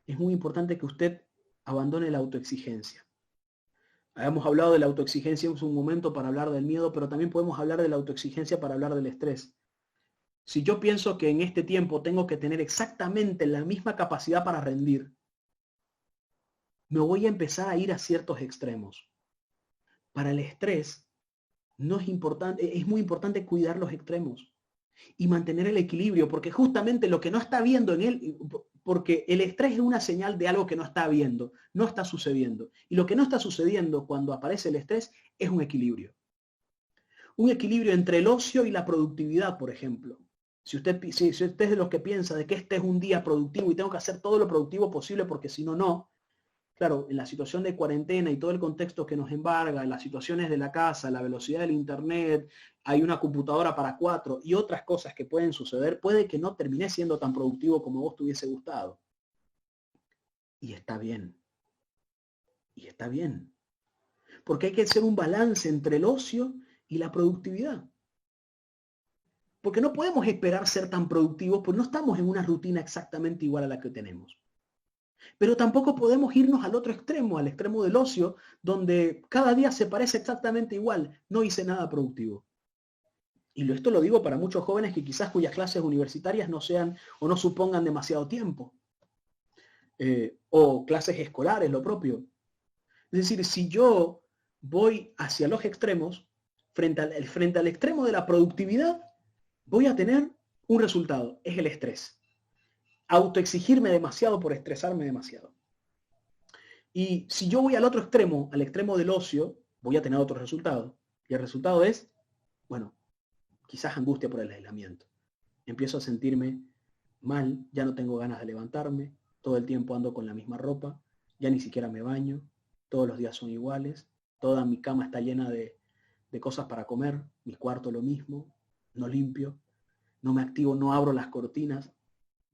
es muy importante que usted abandone la autoexigencia. Habíamos hablado de la autoexigencia en un momento para hablar del miedo, pero también podemos hablar de la autoexigencia para hablar del estrés. Si yo pienso que en este tiempo tengo que tener exactamente la misma capacidad para rendir, me voy a empezar a ir a ciertos extremos. Para el estrés, es muy importante cuidar los extremos y mantener el equilibrio, porque justamente lo que no está viendo en él, porque el estrés es una señal de algo que no está viendo, no está sucediendo. Y lo que no está sucediendo cuando aparece el estrés es un equilibrio. Un equilibrio entre el ocio y la productividad, por ejemplo. Si usted es de los que piensa de que este es un día productivo y tengo que hacer todo lo productivo posible porque si no, no. Claro, en la situación de cuarentena y todo el contexto que nos embarga, en las situaciones de la casa, la velocidad del internet, hay una computadora para 4 y otras cosas que pueden suceder, puede que no termine siendo tan productivo como vos te hubiese gustado. Y está bien. Y está bien. Porque hay que hacer un balance entre el ocio y la productividad. Porque no podemos esperar ser tan productivos, porque no estamos en una rutina exactamente igual a la que tenemos. Pero tampoco podemos irnos al otro extremo, al extremo del ocio, donde cada día se parece exactamente igual. No hice nada productivo. Y esto lo digo para muchos jóvenes que quizás cuyas clases universitarias no sean o no supongan demasiado tiempo. O clases escolares, lo propio. Es decir, si yo voy hacia los extremos, frente al extremo de la productividad, voy a tener un resultado, es el estrés. Autoexigirme demasiado por estresarme demasiado. Y si yo voy al otro extremo, al extremo del ocio, voy a tener otro resultado. Y el resultado es, bueno, quizás angustia por el aislamiento. Empiezo a sentirme mal, ya no tengo ganas de levantarme, todo el tiempo ando con la misma ropa, ya ni siquiera me baño, todos los días son iguales, toda mi cama está llena de cosas para comer, mi cuarto lo mismo, no limpio, no me activo, no abro las cortinas,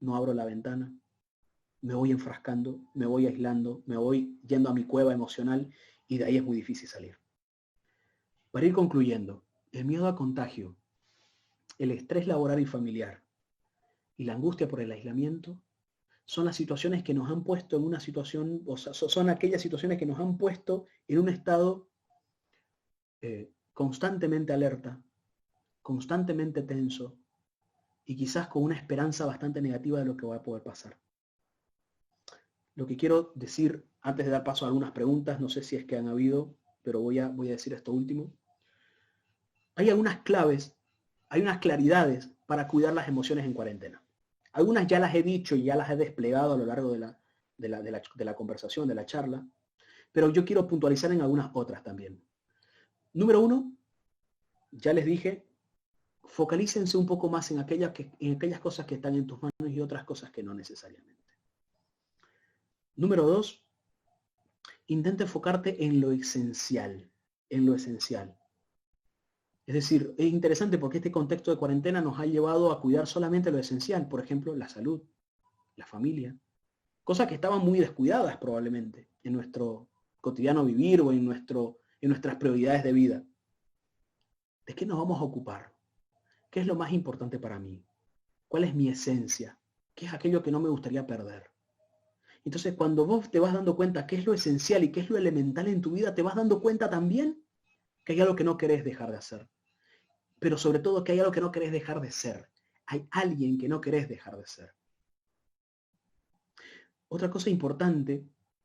no abro la ventana. me voy enfrascando, me voy aislando, me voy yendo a mi cueva emocional y de ahí es muy difícil salir. Para ir concluyendo, el miedo a contagio, el estrés laboral y familiar y la angustia por el aislamiento son las situaciones que nos han puesto en una situación, o sea, son aquellas situaciones que nos han puesto en un estado constantemente alerta, constantemente tenso y quizás con una esperanza bastante negativa de lo que va a poder pasar. Lo que quiero decir, antes de dar paso a algunas preguntas, no sé si es que han habido, pero voy a decir esto último. Hay algunas claves, hay unas claridades para cuidar las emociones en cuarentena. Algunas ya las he dicho y ya las he desplegado a lo largo de la conversación, de la charla, pero yo quiero puntualizar en algunas otras también. Número uno, ya les dije, focalícense un poco más en aquellas cosas que están en tus manos y otras cosas que no necesariamente. Número dos, intenta enfocarte en lo esencial, en lo esencial. Es decir, es interesante porque este contexto de cuarentena nos ha llevado a cuidar solamente lo esencial, por ejemplo, la salud, la familia, cosas que estaban muy descuidadas probablemente en nuestro cotidiano vivir o en nuestras prioridades de vida. ¿De qué nos vamos a ocupar? ¿Qué es lo más importante para mí? ¿Cuál es mi esencia? ¿Qué es aquello que no me gustaría perder? Entonces, cuando vos te vas dando cuenta qué es lo esencial y qué es lo elemental en tu vida, te vas dando cuenta también que hay algo que no querés dejar de hacer. Pero sobre todo que hay algo que no querés dejar de ser. Hay alguien que no querés dejar de ser. Otra cosa importante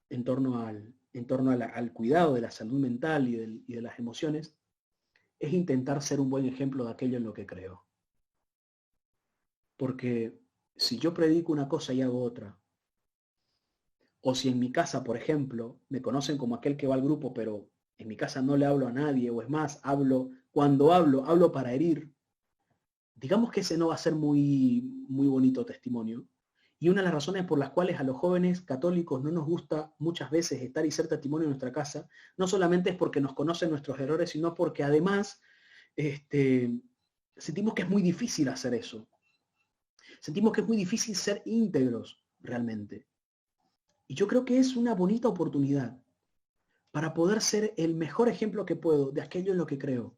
en torno al cuidado de la salud mental y de las emociones es intentar ser un buen ejemplo de aquello en lo que creo. Porque si yo predico una cosa y hago otra, o si en mi casa, por ejemplo, me conocen como aquel que va al grupo, pero en mi casa no le hablo a nadie, o es más, cuando hablo para herir, digamos que ese no va a ser muy bonito testimonio. Y una de las razones por las cuales a los jóvenes católicos no nos gusta muchas veces estar y ser testimonio en nuestra casa, no solamente es porque nos conocen nuestros errores, sino porque además sentimos que es muy difícil hacer eso. Sentimos que es muy difícil ser íntegros realmente. Y yo creo que es una bonita oportunidad para poder ser el mejor ejemplo que puedo de aquello en lo que creo.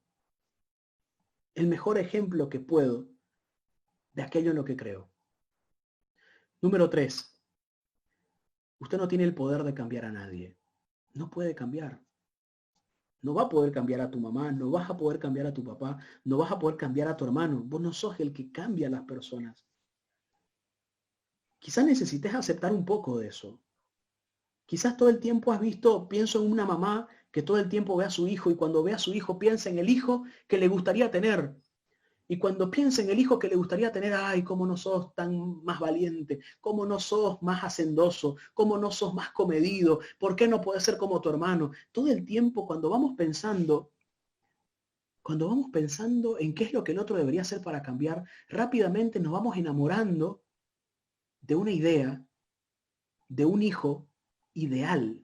El mejor ejemplo que puedo de aquello en lo que creo. Número 3. Usted no tiene el poder de cambiar a nadie. No puede cambiar. No va a poder cambiar a tu mamá, no vas a poder cambiar a tu papá, no vas a poder cambiar a tu hermano. Vos no sos el que cambia a las personas. Quizás necesites aceptar un poco de eso. Quizás todo el tiempo pienso en una mamá que todo el tiempo ve a su hijo y cuando ve a su hijo piensa en el hijo que le gustaría tener. Y cuando piensa en el hijo que le gustaría tener, ay, cómo no sos tan más valiente, cómo no sos más hacendoso, cómo no sos más comedido, ¿por qué no puedes ser como tu hermano? Todo el tiempo cuando vamos pensando en qué es lo que el otro debería hacer para cambiar, rápidamente nos vamos enamorando de una idea, de un hijo ideal.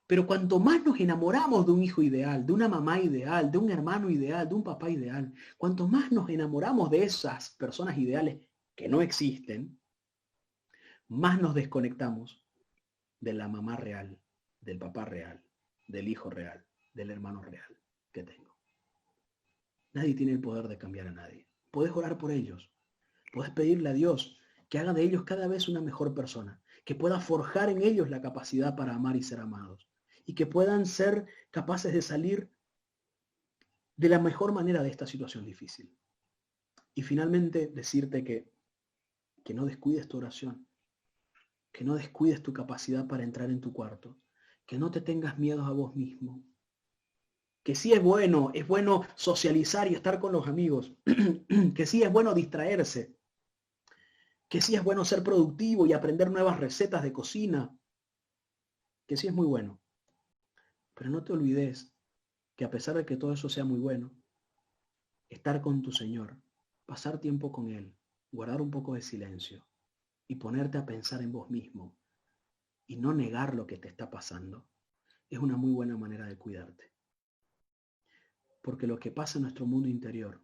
Pero cuanto más nos enamoramos de un hijo ideal, de una mamá ideal, de un hermano ideal, de un papá ideal, cuanto más nos enamoramos de esas personas ideales que no existen, más nos desconectamos de la mamá real, del papá real, del hijo real, del hermano real que tengo. Nadie tiene el poder de cambiar a nadie. Puedes orar por ellos. Puedes pedirle a Dios que haga de ellos cada vez una mejor persona, que pueda forjar en ellos la capacidad para amar y ser amados, y que puedan ser capaces de salir de la mejor manera de esta situación difícil. Y finalmente decirte que no descuides tu oración, que no descuides tu capacidad para entrar en tu cuarto, que no te tengas miedo a vos mismo, que sí es bueno socializar y estar con los amigos, que sí es bueno distraerse, que sí es bueno ser productivo y aprender nuevas recetas de cocina, que sí es muy bueno. Pero no te olvides que a pesar de que todo eso sea muy bueno, estar con tu Señor, pasar tiempo con Él, guardar un poco de silencio y ponerte a pensar en vos mismo y no negar lo que te está pasando, es una muy buena manera de cuidarte. Porque lo que pasa en nuestro mundo interior,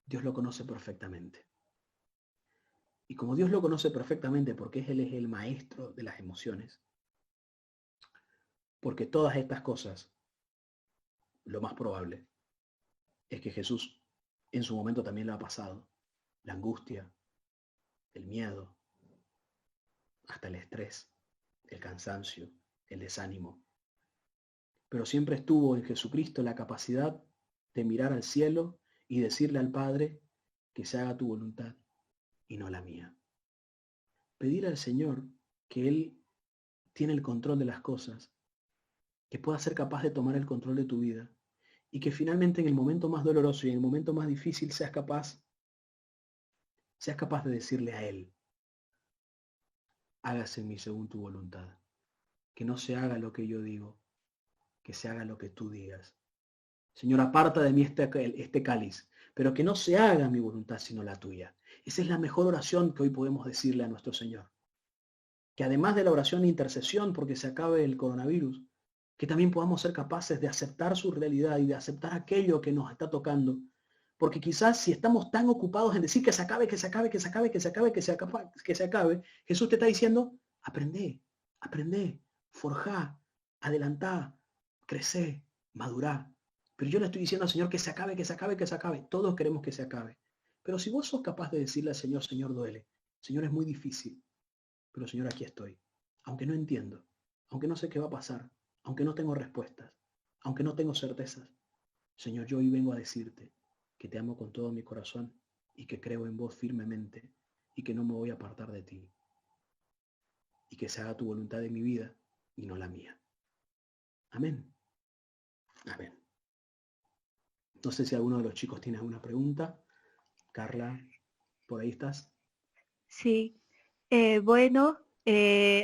Dios lo conoce perfectamente. Y como Dios lo conoce perfectamente porque Él es el maestro de las emociones, porque todas estas cosas, lo más probable es que Jesús en su momento también lo ha pasado. La angustia, el miedo, hasta el estrés, el cansancio, el desánimo. Pero siempre estuvo en Jesucristo la capacidad de mirar al cielo y decirle al Padre que se haga tu voluntad y no la mía. Pedir al Señor que Él tiene el control de las cosas, que pueda ser capaz de tomar el control de tu vida y que finalmente en el momento más doloroso y en el momento más difícil seas capaz de decirle a Él, hágase en mí según tu voluntad, que no se haga lo que yo digo, que se haga lo que tú digas. Señor, aparta de mí este cáliz, pero que no se haga mi voluntad sino la tuya. Esa es la mejor oración que hoy podemos decirle a nuestro Señor. Que además de la oración de intercesión porque se acabe el coronavirus, que también podamos ser capaces de aceptar su realidad y de aceptar aquello que nos está tocando. Porque quizás si estamos tan ocupados en decir que se acabe, que se acabe, que se acabe, que se acabe, que se acabe, que se acabe, Jesús te está diciendo, aprende, forjá, adelantá, crecé, madurá. Pero yo le estoy diciendo al Señor que se acabe, que se acabe, que se acabe. Todos queremos que se acabe. Pero si vos sos capaz de decirle al Señor, Señor, duele. Señor, es muy difícil. Pero Señor, aquí estoy. Aunque no entiendo, aunque no sé qué va a pasar, aunque no tengo respuestas, aunque no tengo certezas. Señor, yo hoy vengo a decirte que te amo con todo mi corazón y que creo en vos firmemente y que no me voy a apartar de ti. Y que se haga tu voluntad en mi vida y no la mía. Amén. Amén. No sé si alguno de los chicos tiene alguna pregunta. Carla, ¿por ahí estás? Sí, bueno,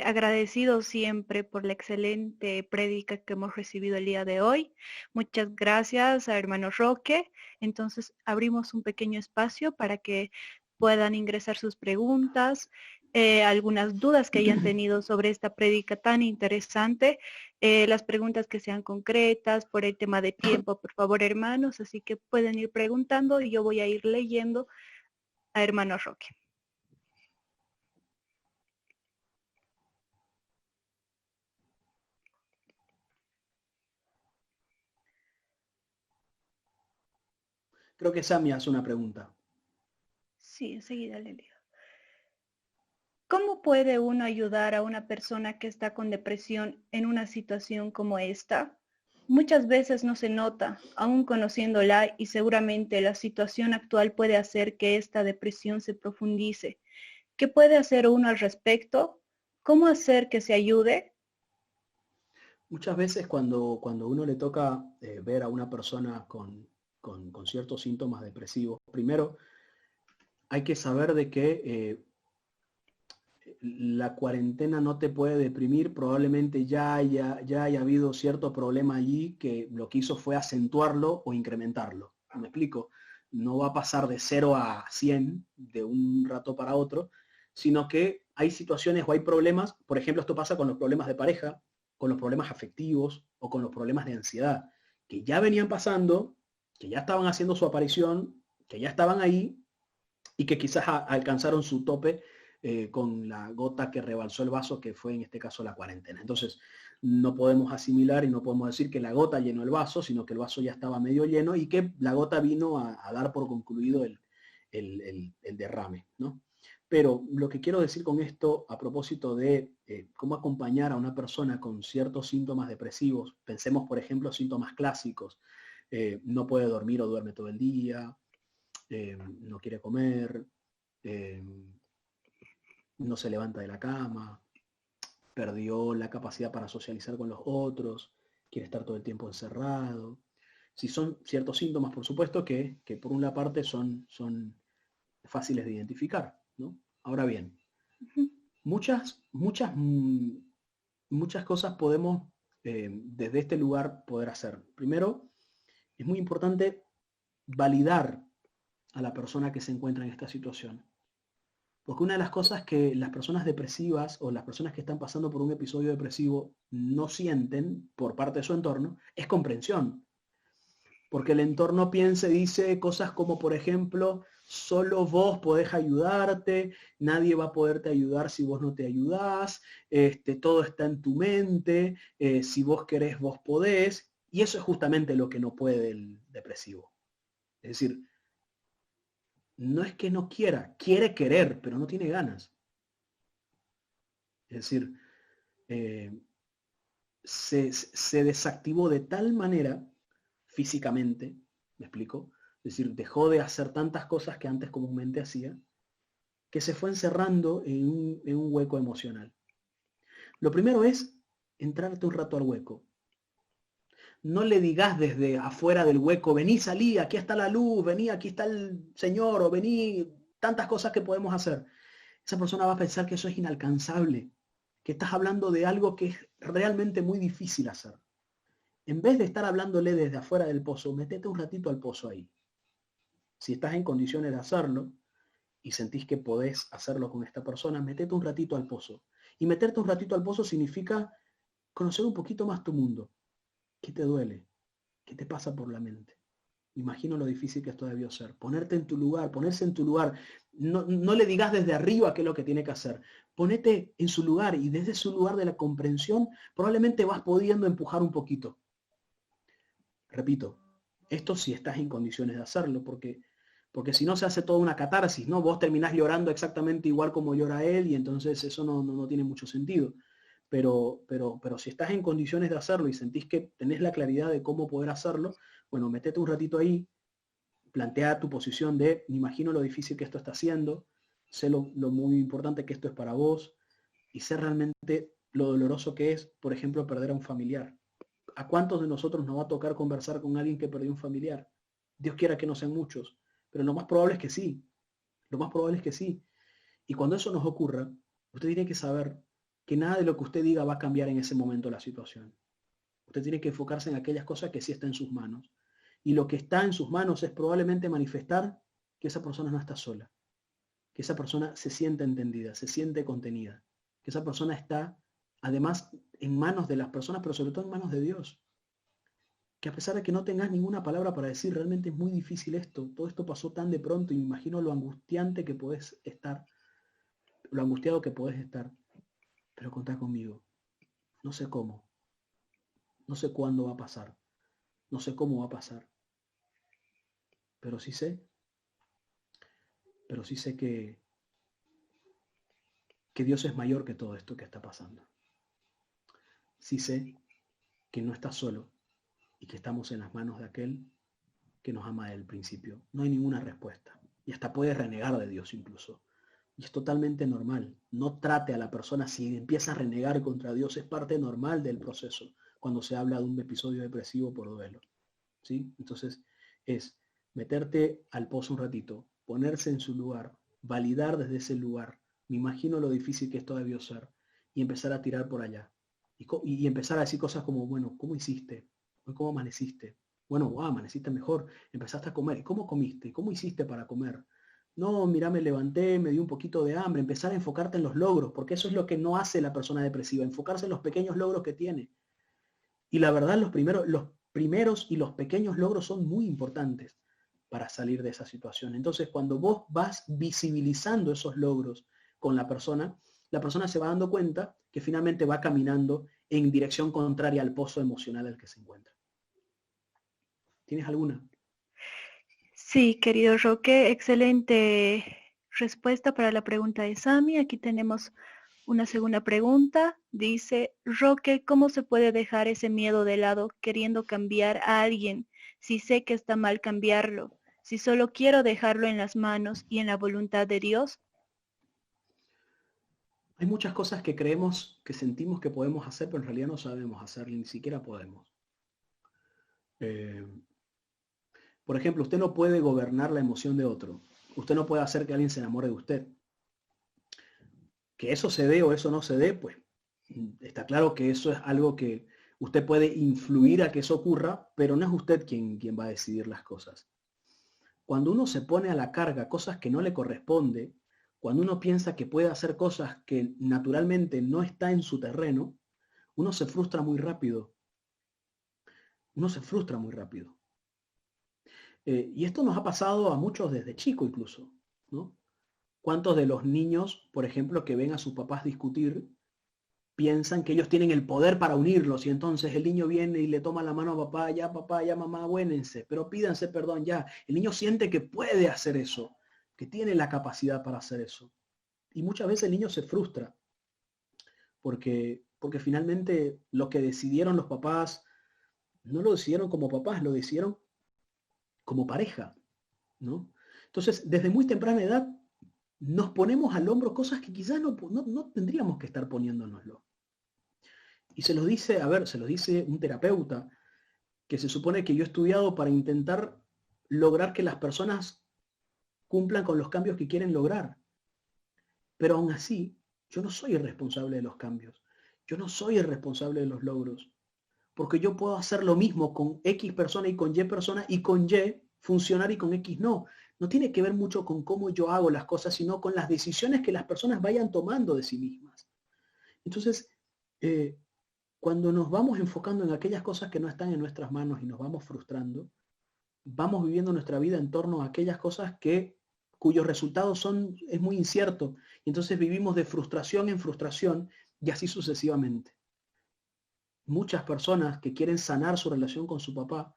agradecido siempre por la excelente prédica que hemos recibido el día de hoy. Muchas gracias a hermano Roque. Entonces abrimos un pequeño espacio para que puedan ingresar sus preguntas, algunas dudas que hayan tenido sobre esta prédica tan interesante, las preguntas que sean concretas por el tema de tiempo, por favor, hermanos. Así que pueden ir preguntando y yo voy a ir leyendo a hermano Roque. Creo que Sami hace una pregunta. Sí, enseguida le leo. ¿Cómo puede uno ayudar a una persona que está con depresión en una situación como esta? Muchas veces no se nota, aún conociéndola, y seguramente la situación actual puede hacer que esta depresión se profundice. ¿Qué puede hacer uno al respecto? ¿Cómo hacer que se ayude? Muchas veces cuando uno le toca ver a una persona con ciertos síntomas depresivos, primero hay que saber de que la cuarentena no te puede deprimir, probablemente ya haya habido cierto problema allí que lo que hizo fue acentuarlo o incrementarlo. ¿Me explico? No va a pasar de 0 a 100 de un rato para otro, sino que hay situaciones o hay problemas, por ejemplo, esto pasa con los problemas de pareja, con los problemas afectivos o con los problemas de ansiedad, que ya venían pasando, que ya estaban haciendo su aparición, que ya estaban ahí y que quizás alcanzaron su tope con la gota que rebalsó el vaso, que fue en este caso la cuarentena. Entonces, no podemos asimilar y no podemos decir que la gota llenó el vaso, sino que el vaso ya estaba medio lleno y que la gota vino a dar por concluido el derrame, ¿no? Pero lo que quiero decir con esto, a propósito de cómo acompañar a una persona con ciertos síntomas depresivos, pensemos, por ejemplo, síntomas clásicos, no puede dormir o duerme todo el día, no quiere comer, no se levanta de la cama, perdió la capacidad para socializar con los otros, quiere estar todo el tiempo encerrado. Si son ciertos síntomas, por supuesto, que por una parte son fáciles de identificar, ¿no? Ahora bien, muchas cosas podemos desde este lugar poder hacer. Primero, es muy importante validar a la persona que se encuentra en esta situación. Porque una de las cosas que las personas depresivas o las personas que están pasando por un episodio depresivo no sienten por parte de su entorno es comprensión. Porque el entorno piensa y dice cosas como, por ejemplo, solo vos podés ayudarte, nadie va a poderte ayudar si vos no te ayudás, todo está en tu mente, si vos querés, vos podés. Y eso es justamente lo que no puede el depresivo. Es decir, no es que no quiera, quiere querer, pero no tiene ganas. Es decir, se desactivó de tal manera físicamente, ¿me explico? Es decir, dejó de hacer tantas cosas que antes comúnmente hacía, que se fue encerrando en un hueco emocional. Lo primero es entrarte un rato al hueco. No le digas desde afuera del hueco, vení, salí, aquí está la luz, vení, aquí está el Señor, o vení, tantas cosas que podemos hacer. Esa persona va a pensar que eso es inalcanzable, que estás hablando de algo que es realmente muy difícil hacer. En vez de estar hablándole desde afuera del pozo, metete un ratito al pozo ahí. Si estás en condiciones de hacerlo y sentís que podés hacerlo con esta persona, metete un ratito al pozo. Y meterte un ratito al pozo significa conocer un poquito más tu mundo. ¿Qué te duele? ¿Qué te pasa por la mente? Imagino lo difícil que esto debió ser. Ponerte en tu lugar, ponerse en tu lugar. No le digas desde arriba qué es lo que tiene que hacer. Ponete en su lugar y desde su lugar de la comprensión probablemente vas pudiendo empujar un poquito. Repito, esto si estás en condiciones de hacerlo, porque si no se hace toda una catarsis, ¿no? Vos terminás llorando exactamente igual como llora él y entonces eso no tiene mucho sentido. Pero si estás en condiciones de hacerlo y sentís que tenés la claridad de cómo poder hacerlo, bueno, metete un ratito ahí, plantea tu posición de, me imagino lo difícil que esto está haciendo, sé lo muy importante que esto es para vos y sé realmente lo doloroso que es, por ejemplo, perder a un familiar. ¿A cuántos de nosotros nos va a tocar conversar con alguien que perdió un familiar? Dios quiera que no sean muchos, pero lo más probable es que sí. Lo más probable es que sí. Y cuando eso nos ocurra, usted tiene que saber que nada de lo que usted diga va a cambiar en ese momento la situación. Usted tiene que enfocarse en aquellas cosas que sí están en sus manos. Y lo que está en sus manos es probablemente manifestar que esa persona no está sola, que esa persona se siente entendida, se siente contenida, que esa persona está además en manos de las personas, pero sobre todo en manos de Dios. Que a pesar de que no tengas ninguna palabra para decir, realmente es muy difícil esto, todo esto pasó tan de pronto y me imagino lo angustiante que podés estar, lo angustiado que podés estar, pero contá conmigo, no sé cómo, no sé cuándo va a pasar, no sé cómo va a pasar, pero sí sé, pero sí sé que Dios es mayor que todo esto que está pasando. Sí sé que no estás solo y que estamos en las manos de aquel que nos ama desde el principio. No hay ninguna respuesta. Y hasta puedes renegar de Dios incluso. Y es totalmente normal. No trate a la persona si empieza a renegar contra Dios. Es parte normal del proceso cuando se habla de un episodio depresivo por duelo. ¿Sí? Entonces es meterte al pozo un ratito, ponerse en su lugar, validar desde ese lugar. Me imagino lo difícil que esto debió ser. Y empezar a tirar por allá. Y empezar a decir cosas como, bueno, ¿cómo hiciste? ¿Cómo amaneciste? Bueno, wow, amaneciste mejor, empezaste a comer. ¿Y cómo comiste? ¿Cómo hiciste para comer? No, mira, me levanté, me dio un poquito de hambre. Empezar a enfocarte en los logros, porque eso es lo que no hace la persona depresiva, enfocarse en los pequeños logros que tiene. Y la verdad, los primeros y los pequeños logros son muy importantes para salir de esa situación. Entonces, cuando vos vas visibilizando esos logros con la persona se va dando cuenta que finalmente va caminando en dirección contraria al pozo emocional al que se encuentra. ¿Tienes alguna? Sí, querido Roque, excelente respuesta para la pregunta de Sami. Aquí tenemos una segunda pregunta. Dice, Roque, ¿cómo se puede dejar ese miedo de lado queriendo cambiar a alguien si sé que está mal cambiarlo? Si solo quiero dejarlo en las manos y en la voluntad de Dios. Hay muchas cosas que creemos, que sentimos que podemos hacer, pero en realidad no sabemos hacer, ni siquiera podemos. Por ejemplo, usted no puede gobernar la emoción de otro. Usted no puede hacer que alguien se enamore de usted. Que eso se dé o eso no se dé, pues está claro que eso es algo que usted puede influir a que eso ocurra, pero no es usted quien va a decidir las cosas. Cuando uno se pone a la carga cosas que no le corresponde, cuando uno piensa que puede hacer cosas que naturalmente no está en su terreno, uno se frustra muy rápido. Uno se frustra muy rápido. Y esto nos ha pasado a muchos desde chico incluso, ¿no? ¿Cuántos de los niños, por ejemplo, que ven a sus papás discutir, piensan que ellos tienen el poder para unirlos y entonces el niño viene y le toma la mano a papá, ya mamá, abuénense, pero pídanse perdón ya. El niño siente que puede hacer eso, que tiene la capacidad para hacer eso. Y muchas veces el niño se frustra porque finalmente lo que decidieron los papás no lo decidieron como papás, lo decidieron como pareja, ¿no? Entonces, desde muy temprana edad nos ponemos al hombro cosas que quizás no tendríamos que estar poniéndonoslo. Y se los dice, a ver, se los dice un terapeuta que se supone que yo he estudiado para intentar lograr que las personas cumplan con los cambios que quieren lograr. Pero aún así, yo no soy el responsable de los cambios. Yo no soy el responsable de los logros. Porque yo puedo hacer lo mismo con X persona y con Y persona y con Y funcionar y con X no. No tiene que ver mucho con cómo yo hago las cosas, sino con las decisiones que las personas vayan tomando de sí mismas. Entonces, cuando nos vamos enfocando en aquellas cosas que no están en nuestras manos y nos vamos frustrando, vamos viviendo nuestra vida en torno a aquellas cosas cuyos resultados es muy incierto. Y entonces vivimos de frustración en frustración y así sucesivamente. Muchas personas que quieren sanar su relación con su papá,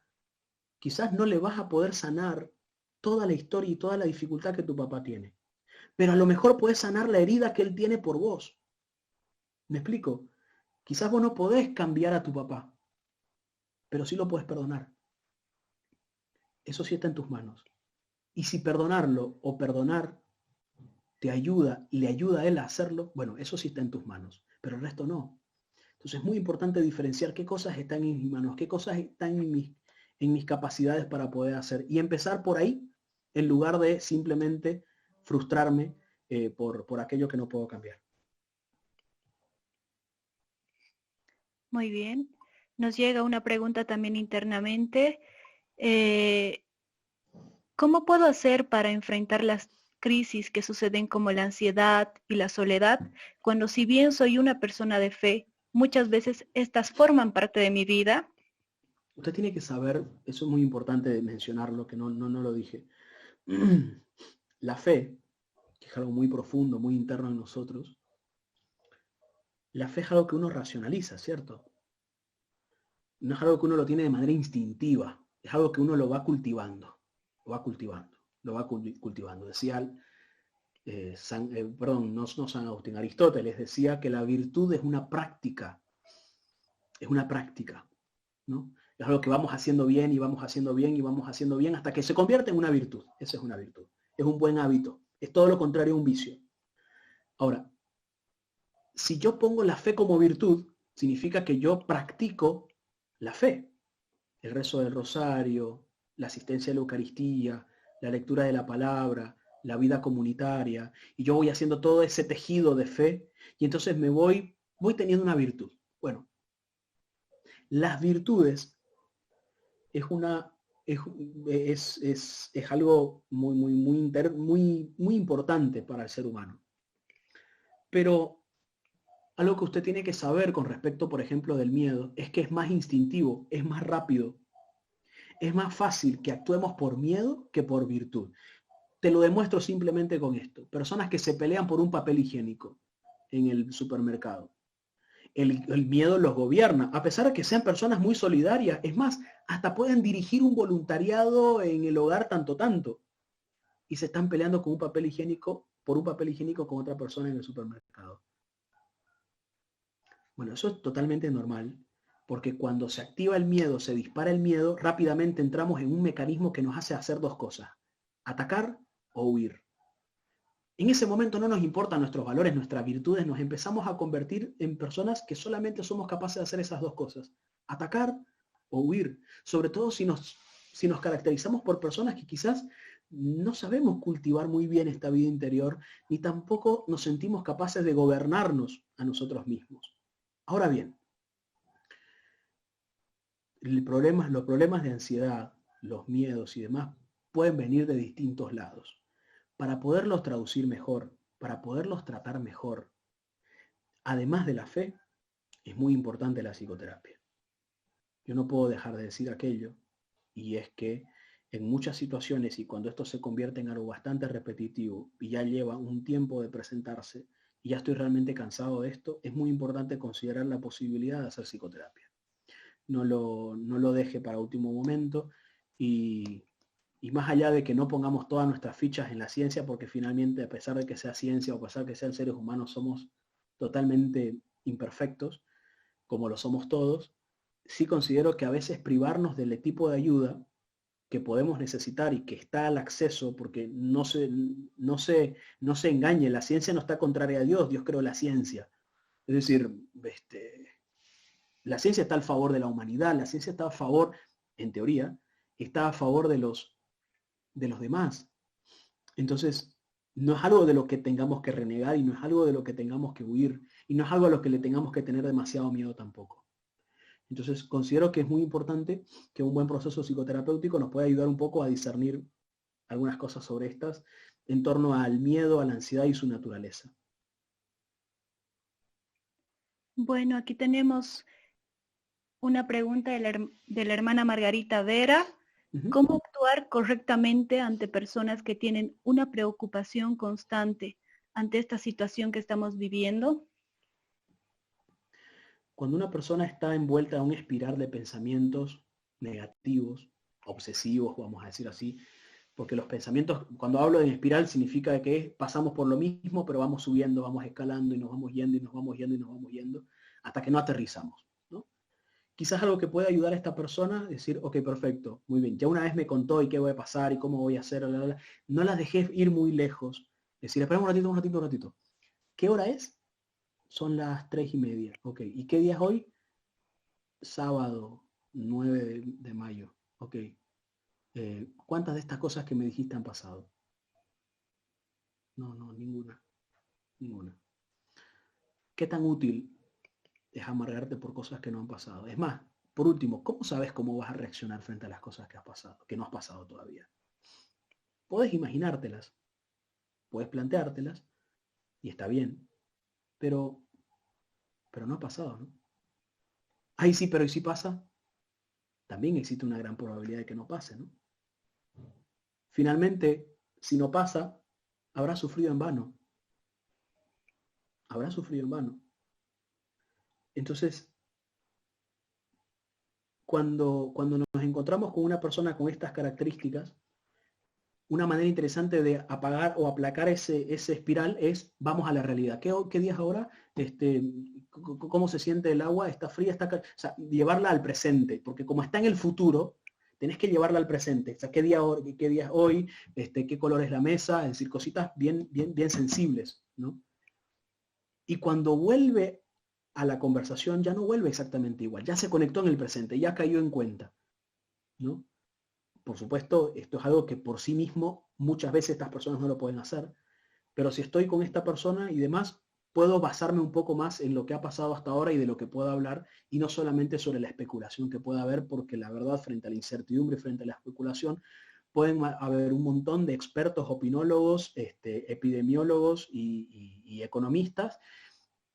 quizás no le vas a poder sanar toda la historia y toda la dificultad que tu papá tiene. Pero a lo mejor puedes sanar la herida que él tiene por vos. ¿Me explico? Quizás vos no podés cambiar a tu papá, pero sí lo puedes perdonar. Eso sí está en tus manos. Y si perdonarlo o perdonar te ayuda y le ayuda a él a hacerlo, bueno, eso sí está en tus manos, pero el resto no. Entonces es muy importante diferenciar qué cosas están en mis manos, qué cosas están en mis capacidades para poder hacer. Y empezar por ahí, en lugar de simplemente frustrarme por aquello que no puedo cambiar. Muy bien. Nos llega una pregunta también internamente. ¿Cómo puedo hacer para enfrentar las crisis que suceden como la ansiedad y la soledad, cuando si bien soy una persona de fe, muchas veces estas forman parte de mi vida? Usted tiene que saber, eso es muy importante mencionarlo, que no lo dije. La fe, que es algo muy profundo, muy interno en nosotros, la fe es algo que uno racionaliza, ¿cierto? No es algo que uno lo tiene de manera instintiva, es algo que uno lo va cultivando, lo va cultivando, lo va cultivando. Decía, no San Agustín, Aristóteles decía que la virtud es una práctica, ¿no? Es algo que vamos haciendo bien y vamos haciendo bien y vamos haciendo bien hasta que se convierte en una virtud. Esa es una virtud, es un buen hábito, es todo lo contrario a un vicio. Ahora, si yo pongo la fe como virtud, significa que yo practico la fe. El rezo del rosario, la asistencia a la Eucaristía, la lectura de la palabra, la vida comunitaria, y yo voy haciendo todo ese tejido de fe, y entonces voy teniendo una virtud. Bueno, las virtudes es una es algo muy importante para el ser humano. Pero algo que usted tiene que saber con respecto, por ejemplo, del miedo, es que es más instintivo, es más rápido. Es más fácil que actuemos por miedo que por virtud. Te lo demuestro simplemente con esto. Personas que se pelean por un papel higiénico en el supermercado. El miedo los gobierna, a pesar de que sean personas muy solidarias. Es más, hasta pueden dirigir un voluntariado en el hogar tanto. Y se están peleando con un papel higiénico, por un papel higiénico con otra persona en el supermercado. Bueno, eso es totalmente normal, porque cuando se activa el miedo, se dispara el miedo, rápidamente entramos en un mecanismo que nos hace hacer dos cosas: atacar o huir. En ese momento no nos importan nuestros valores, nuestras virtudes, nos empezamos a convertir en personas que solamente somos capaces de hacer esas dos cosas: atacar o huir. Sobre todo si nos caracterizamos por personas que quizás no sabemos cultivar muy bien esta vida interior, ni tampoco nos sentimos capaces de gobernarnos a nosotros mismos. Ahora bien, los problemas de ansiedad, los miedos y demás pueden venir de distintos lados. Para poderlos traducir mejor, para poderlos tratar mejor, además de la fe, es muy importante la psicoterapia. Yo no puedo dejar de decir aquello, y es que en muchas situaciones, y cuando esto se convierte en algo bastante repetitivo y ya lleva un tiempo de presentarse y ya estoy realmente cansado de esto, es muy importante considerar la posibilidad de hacer psicoterapia. No lo deje para último momento, y más allá de que no pongamos todas nuestras fichas en la ciencia, porque finalmente, a pesar de que sea ciencia o a pesar de que sean seres humanos, somos totalmente imperfectos, como lo somos todos, sí considero que a veces privarnos del tipo de ayuda que podemos necesitar y que está al acceso, porque no se engañe, la ciencia no está contraria a Dios, Dios creó la ciencia. Es decir, la ciencia está a favor de la humanidad, la ciencia está a favor, en teoría, está a favor de los demás. Entonces, no es algo de lo que tengamos que renegar y no es algo de lo que tengamos que huir y no es algo a lo que le tengamos que tener demasiado miedo tampoco. Entonces, considero que es muy importante que un buen proceso psicoterapéutico nos pueda ayudar un poco a discernir algunas cosas sobre estas en torno al miedo, a la ansiedad y su naturaleza. Bueno, aquí tenemos una pregunta de la hermana Margarita Vera. ¿Cómo actuar correctamente ante personas que tienen una preocupación constante ante esta situación que estamos viviendo? Cuando una persona está envuelta en un espiral de pensamientos negativos, obsesivos, vamos a decir así, porque los pensamientos, cuando hablo de espiral, significa que pasamos por lo mismo, pero vamos subiendo, vamos escalando y nos vamos yendo y nos vamos yendo y nos vamos yendo, hasta que no aterrizamos, ¿no? Quizás algo que puede ayudar a esta persona es decir, ok, perfecto, muy bien, ya una vez me contó y qué voy a pasar y cómo voy a hacer, bla, bla, bla. No la dejé ir muy lejos. Decir, espera un ratito, un ratito, un ratito. ¿Qué hora es? Son las 3:30. Ok, ¿y qué día es hoy? Sábado 9 de mayo. Ok. ¿Cuántas de estas cosas que me dijiste han pasado? No, ninguna. Ninguna. ¿Qué tan útil es amargarte por cosas que no han pasado? Es más, por último, ¿cómo sabes cómo vas a reaccionar frente a las cosas que has pasado, que no has pasado todavía? Puedes imaginártelas, puedes planteártelas, y está bien, pero, no ha pasado, ¿no? Ay, sí, pero ¿y si pasa? También existe una gran probabilidad de que no pase, ¿no? Finalmente, si no pasa, habrá sufrido en vano. Habrá sufrido en vano. Entonces, cuando nos encontramos con una persona con estas características, una manera interesante de apagar o aplacar ese espiral es, vamos a la realidad. ¿Qué día es ahora? ¿Cómo se siente el agua? ¿Está fría? O sea, llevarla al presente, porque como está en el futuro, tenés que llevarla al presente. O sea, ¿qué día es hoy? ¿Qué color es la mesa? Es decir, cositas bien, bien, bien sensibles, ¿no? Y cuando vuelve a la conversación, ya no vuelve exactamente igual. Ya se conectó en el presente, ya cayó en cuenta, ¿no? Por supuesto, esto es algo que por sí mismo muchas veces estas personas no lo pueden hacer, pero si estoy con esta persona y demás, puedo basarme un poco más en lo que ha pasado hasta ahora y de lo que puedo hablar, y no solamente sobre la especulación que pueda haber, porque la verdad, frente a la incertidumbre, frente a la especulación, pueden haber un montón de expertos, opinólogos, epidemiólogos y economistas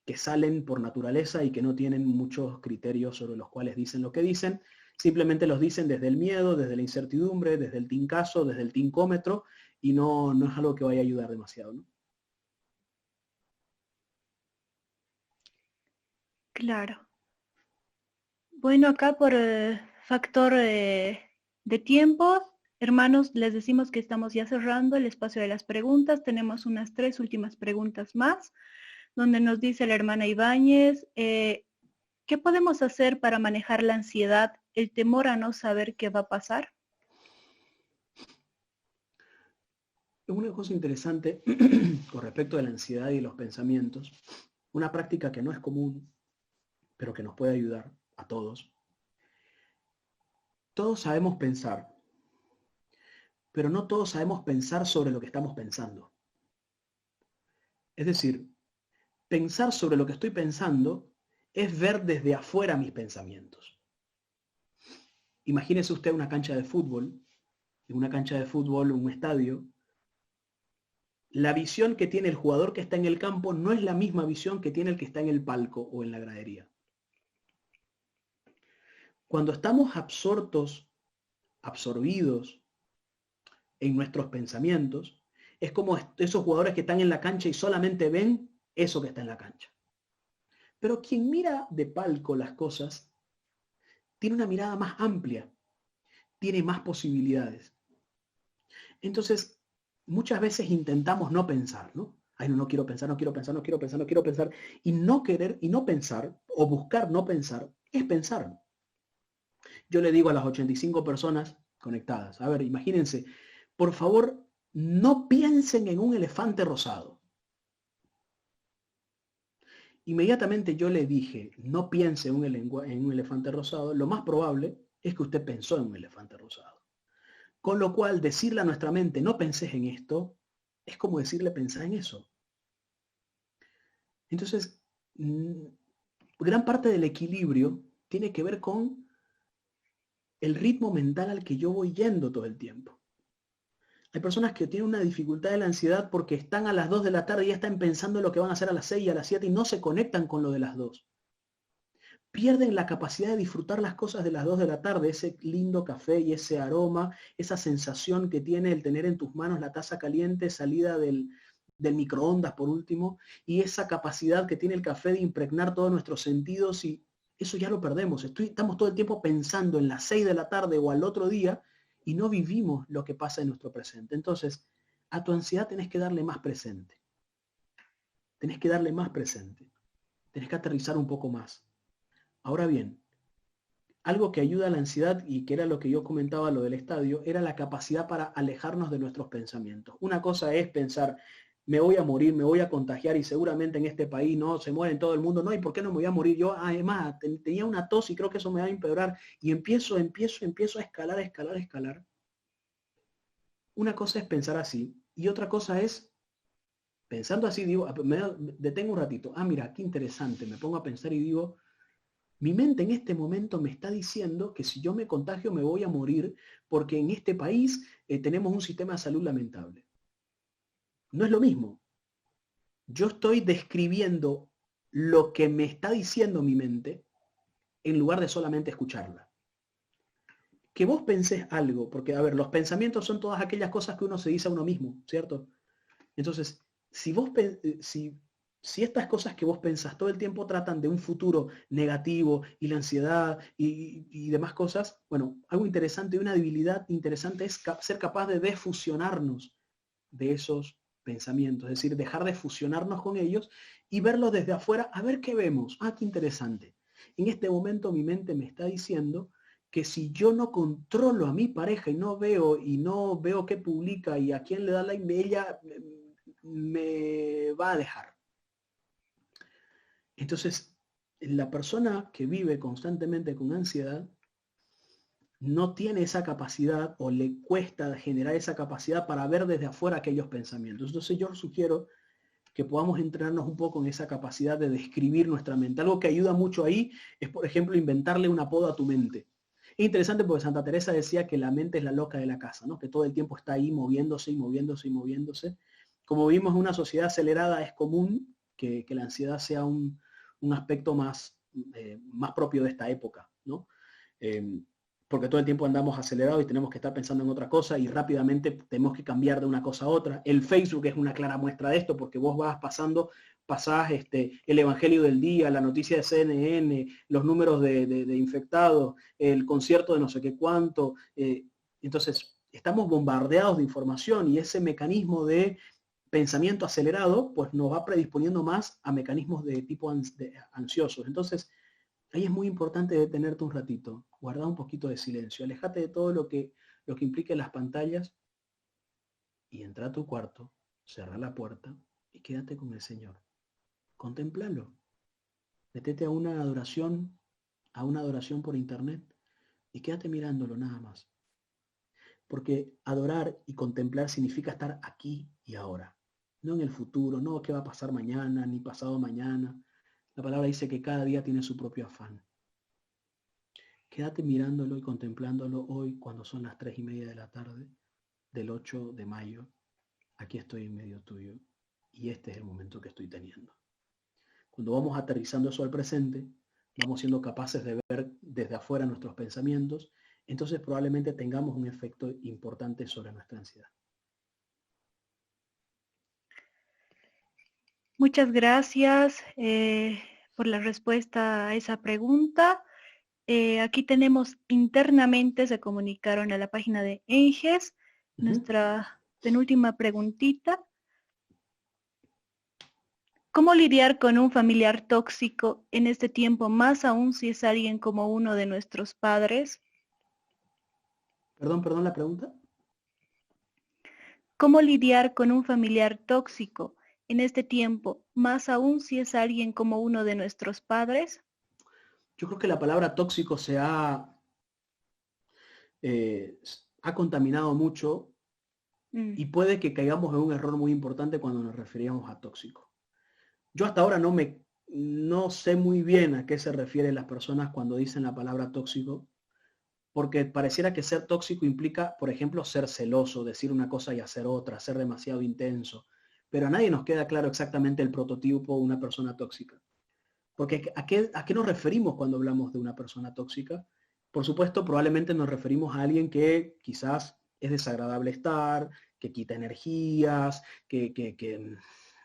que salen por naturaleza y que no tienen muchos criterios sobre los cuales dicen lo que dicen, simplemente los dicen desde el miedo, desde la incertidumbre, desde el tincazo, desde el tincómetro, y no es algo que vaya a ayudar demasiado, ¿no? Claro. Bueno, acá por factor de tiempo, hermanos, les decimos que estamos ya cerrando el espacio de las preguntas. Tenemos unas 3 últimas preguntas más, donde nos dice la hermana Ibáñez, ¿qué podemos hacer para manejar la ansiedad, el temor a no saber qué va a pasar? Una cosa interesante con respecto a la ansiedad y los pensamientos, una práctica que no es común, pero que nos puede ayudar a todos. Todos sabemos pensar, pero no todos sabemos pensar sobre lo que estamos pensando. Es decir, pensar sobre lo que estoy pensando es ver desde afuera mis pensamientos. Imagínese usted una cancha de fútbol, en una cancha de fútbol, un estadio. La visión que tiene el jugador que está en el campo no es la misma visión que tiene el que está en el palco o en la gradería. Cuando estamos absorbidos en nuestros pensamientos. Es como esos jugadores que están en la cancha y solamente ven eso que está en la cancha. Pero quien mira de palco las cosas tiene una mirada más amplia, tiene más posibilidades. Entonces, muchas veces intentamos no pensar, ¿no? Ay, no quiero pensar, no quiero pensar, no quiero pensar, no quiero pensar. Y no querer y no pensar, o buscar no pensar, es pensar. Yo le digo a las 85 personas conectadas, a ver, imagínense, por favor, no piensen en un elefante rosado. Inmediatamente yo le dije, no piense en un elefante rosado, lo más probable es que usted pensó en un elefante rosado. Con lo cual, decirle a nuestra mente, no penses en esto, es como decirle, pensá en eso. Entonces, gran parte del equilibrio tiene que ver con el ritmo mental al que yo voy yendo todo el tiempo. Hay personas que tienen una dificultad de la ansiedad porque están a las 2 de la tarde y ya están pensando en lo que van a hacer a las 6 y a las 7 y no se conectan con lo de las 2. Pierden la capacidad de disfrutar las cosas de las 2 de la tarde, ese lindo café y ese aroma, esa sensación que tiene el tener en tus manos la taza caliente salida del microondas por último, y esa capacidad que tiene el café de impregnar todos nuestros sentidos, y eso ya lo perdemos. Estamos todo el tiempo pensando en las 6 de la tarde o al otro día y no vivimos lo que pasa en nuestro presente. Entonces, a tu ansiedad tenés que darle más presente. Tenés que darle más presente. Tenés que aterrizar un poco más. Ahora bien, algo que ayuda a la ansiedad, y que era lo que yo comentaba, lo del estadio, era la capacidad para alejarnos de nuestros pensamientos. Una cosa es pensar, me voy a morir, me voy a contagiar y seguramente en este país no se muere en todo el mundo, no, ¿y por qué no me voy a morir yo? Además, tenía una tos y creo que eso me va a empeorar. Y empiezo a escalar. Una cosa es pensar así y otra cosa es, pensando así, digo, me detengo un ratito, mira, qué interesante, me pongo a pensar y digo, mi mente en este momento me está diciendo que si yo me contagio me voy a morir porque en este país tenemos un sistema de salud lamentable. No es lo mismo. Yo estoy describiendo lo que me está diciendo mi mente en lugar de solamente escucharla. Que vos pensés algo, porque a ver, los pensamientos son todas aquellas cosas que uno se dice a uno mismo, ¿cierto? Entonces, si estas cosas que vos pensás todo el tiempo tratan de un futuro negativo y la ansiedad y demás cosas, bueno, algo interesante, una debilidad interesante es ser capaz de desfusionarnos de esos pensamientos, es decir, dejar de fusionarnos con ellos y verlos desde afuera, a ver qué vemos. Qué interesante. En este momento mi mente me está diciendo que si yo no controlo a mi pareja y no veo qué publica y a quién le da like, ella me va a dejar. Entonces, la persona que vive constantemente con ansiedad no tiene esa capacidad o le cuesta generar esa capacidad para ver desde afuera aquellos pensamientos. Entonces yo sugiero que podamos entrenarnos un poco en esa capacidad de describir nuestra mente. Algo que ayuda mucho ahí es, por ejemplo, inventarle un apodo a tu mente. Es interesante porque Santa Teresa decía que la mente es la loca de la casa, ¿no? Que todo el tiempo está ahí moviéndose y moviéndose y moviéndose. Como vivimos en una sociedad acelerada, es común que la ansiedad sea un aspecto más propio de esta época, ¿no? Porque todo el tiempo andamos acelerados y tenemos que estar pensando en otra cosa y rápidamente tenemos que cambiar de una cosa a otra. El Facebook es una clara muestra de esto porque vos pasás el evangelio del día, la noticia de CNN, los números de infectados, el concierto de no sé qué cuánto. Entonces, estamos bombardeados de información y ese mecanismo de pensamiento acelerado pues nos va predisponiendo más a mecanismos de tipo ansiosos. Entonces, ahí es muy importante detenerte un ratito, guardar un poquito de silencio, alejate de todo lo que implique las pantallas y entra a tu cuarto, cerra la puerta y quédate con el Señor. Contemplalo. Métete a una adoración por internet y quédate mirándolo nada más. Porque adorar y contemplar significa estar aquí y ahora. No en el futuro, no qué va a pasar mañana, ni pasado mañana. La palabra dice que cada día tiene su propio afán. Quédate mirándolo y contemplándolo hoy cuando son las 3:30 de la tarde del 8 de mayo. Aquí estoy en medio tuyo y este es el momento que estoy teniendo. Cuando vamos aterrizando eso al presente, vamos siendo capaces de ver desde afuera nuestros pensamientos entonces probablemente tengamos un efecto importante sobre nuestra ansiedad. Muchas gracias por la respuesta a esa pregunta. Aquí tenemos internamente, se comunicaron a la página de ENGES, nuestra penúltima preguntita. ¿Cómo lidiar con un familiar tóxico en este tiempo, más aún si es alguien como uno de nuestros padres? Perdón, la pregunta. ¿Cómo lidiar con un familiar tóxico en este tiempo, más aún si es alguien como uno de nuestros padres? Yo creo que la palabra tóxico ha contaminado mucho y puede que caigamos en un error muy importante cuando nos referíamos a tóxico. Yo hasta ahora no sé muy bien a qué se refieren las personas cuando dicen la palabra tóxico, porque pareciera que ser tóxico implica, por ejemplo, ser celoso, decir una cosa y hacer otra, ser demasiado intenso. Pero a nadie nos queda claro exactamente el prototipo de una persona tóxica. Porque ¿a qué nos referimos cuando hablamos de una persona tóxica? Por supuesto, probablemente nos referimos a alguien que quizás es desagradable estar, que quita energías, que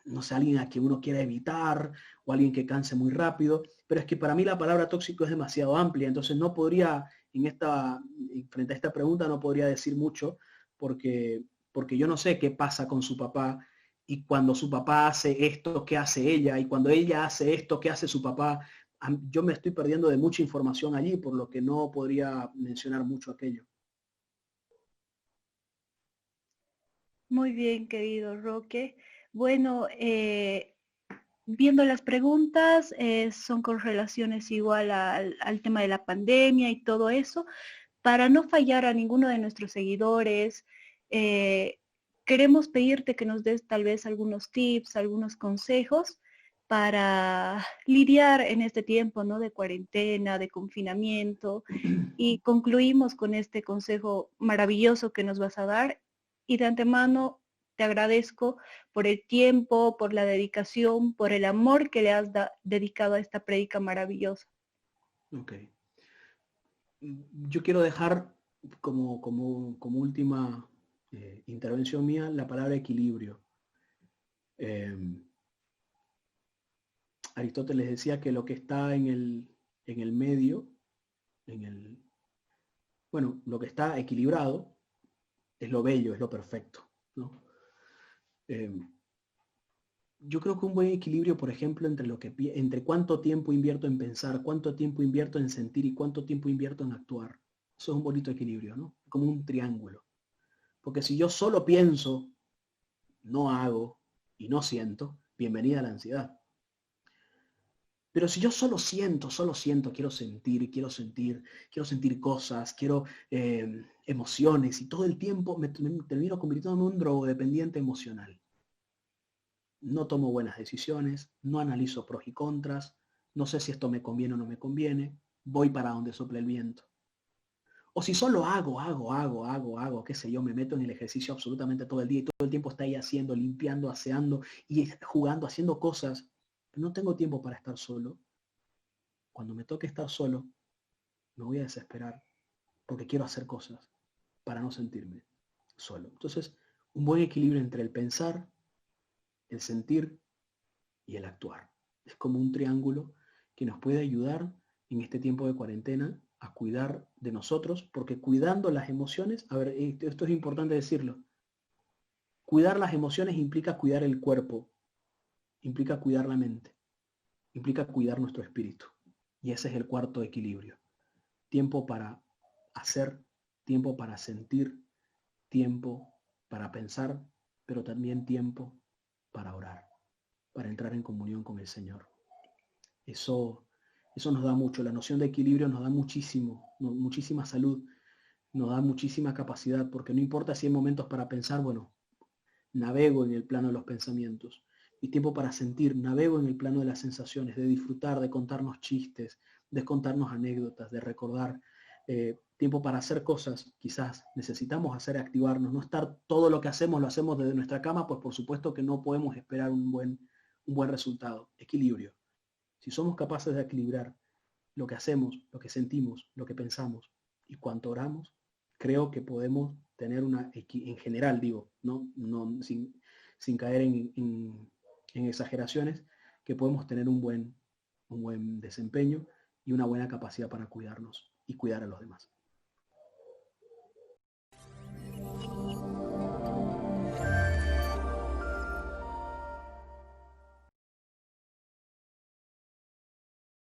no sé, alguien a quien uno quiera evitar o alguien que canse muy rápido. Pero es que para mí la palabra tóxico es demasiado amplia, entonces no podría, frente a esta pregunta, no podría decir mucho porque yo no sé qué pasa con su papá y cuando su papá hace esto, ¿qué hace ella? Y cuando ella hace esto, ¿qué hace su papá? Yo me estoy perdiendo de mucha información allí, por lo que no podría mencionar mucho aquello. Muy bien, querido Roque. Bueno, viendo las preguntas, son con relaciones igual al tema de la pandemia y todo eso. Para no fallar a ninguno de nuestros seguidores, queremos pedirte que nos des tal vez algunos tips, algunos consejos para lidiar en este tiempo, ¿no? De cuarentena, de confinamiento. Y concluimos con este consejo maravilloso que nos vas a dar. Y de antemano te agradezco por el tiempo, por la dedicación, por el amor que le has dedicado a esta prédica maravillosa. Ok. Yo quiero dejar como última intervención mía la palabra equilibrio. Aristóteles decía que lo que está en el medio, bueno, lo que está equilibrado es lo bello, es lo perfecto, ¿no? Yo creo que un buen equilibrio, por ejemplo, entre cuánto tiempo invierto en pensar, cuánto tiempo invierto en sentir y cuánto tiempo invierto en actuar. Eso es un bonito equilibrio, ¿no? Como un triángulo. Porque si yo solo pienso, no hago y no siento, bienvenida a la ansiedad. Pero si yo solo siento, quiero sentir cosas, quiero emociones y todo el tiempo me termino convirtiendo en un drogodependiente emocional. No tomo buenas decisiones, no analizo pros y contras, no sé si esto me conviene o no me conviene, voy para donde sopla el viento. O si solo hago, qué sé yo, me meto en el ejercicio absolutamente todo el día y todo el tiempo está ahí haciendo, limpiando, aseando y jugando, haciendo cosas. No tengo tiempo para estar solo. Cuando me toque estar solo, me voy a desesperar porque quiero hacer cosas para no sentirme solo. Entonces, un buen equilibrio entre el pensar, el sentir y el actuar. Es como un triángulo que nos puede ayudar en este tiempo de cuarentena a cuidar de nosotros, porque cuidando las emociones, a ver, esto es importante decirlo, cuidar las emociones implica cuidar el cuerpo, implica cuidar la mente, implica cuidar nuestro espíritu. Y ese es el cuarto equilibrio. Tiempo para hacer, tiempo para sentir, tiempo para pensar, pero también tiempo para orar, para entrar en comunión con el Señor. Eso nos da mucho, la noción de equilibrio nos da muchísimo, muchísima salud, nos da muchísima capacidad, porque no importa si hay momentos para pensar, bueno, navego en el plano de los pensamientos. Y tiempo para sentir, navego en el plano de las sensaciones, de disfrutar, de contarnos chistes, de contarnos anécdotas, de recordar. Tiempo para hacer cosas, quizás necesitamos hacer activarnos, no estar todo lo que hacemos lo hacemos desde nuestra cama, pues por supuesto que no podemos esperar un buen resultado. Equilibrio. Si somos capaces de equilibrar lo que hacemos, lo que sentimos, lo que pensamos y cuanto oramos, creo que podemos tener en general digo, no sin caer en exageraciones, que podemos tener un buen desempeño y una buena capacidad para cuidarnos y cuidar a los demás.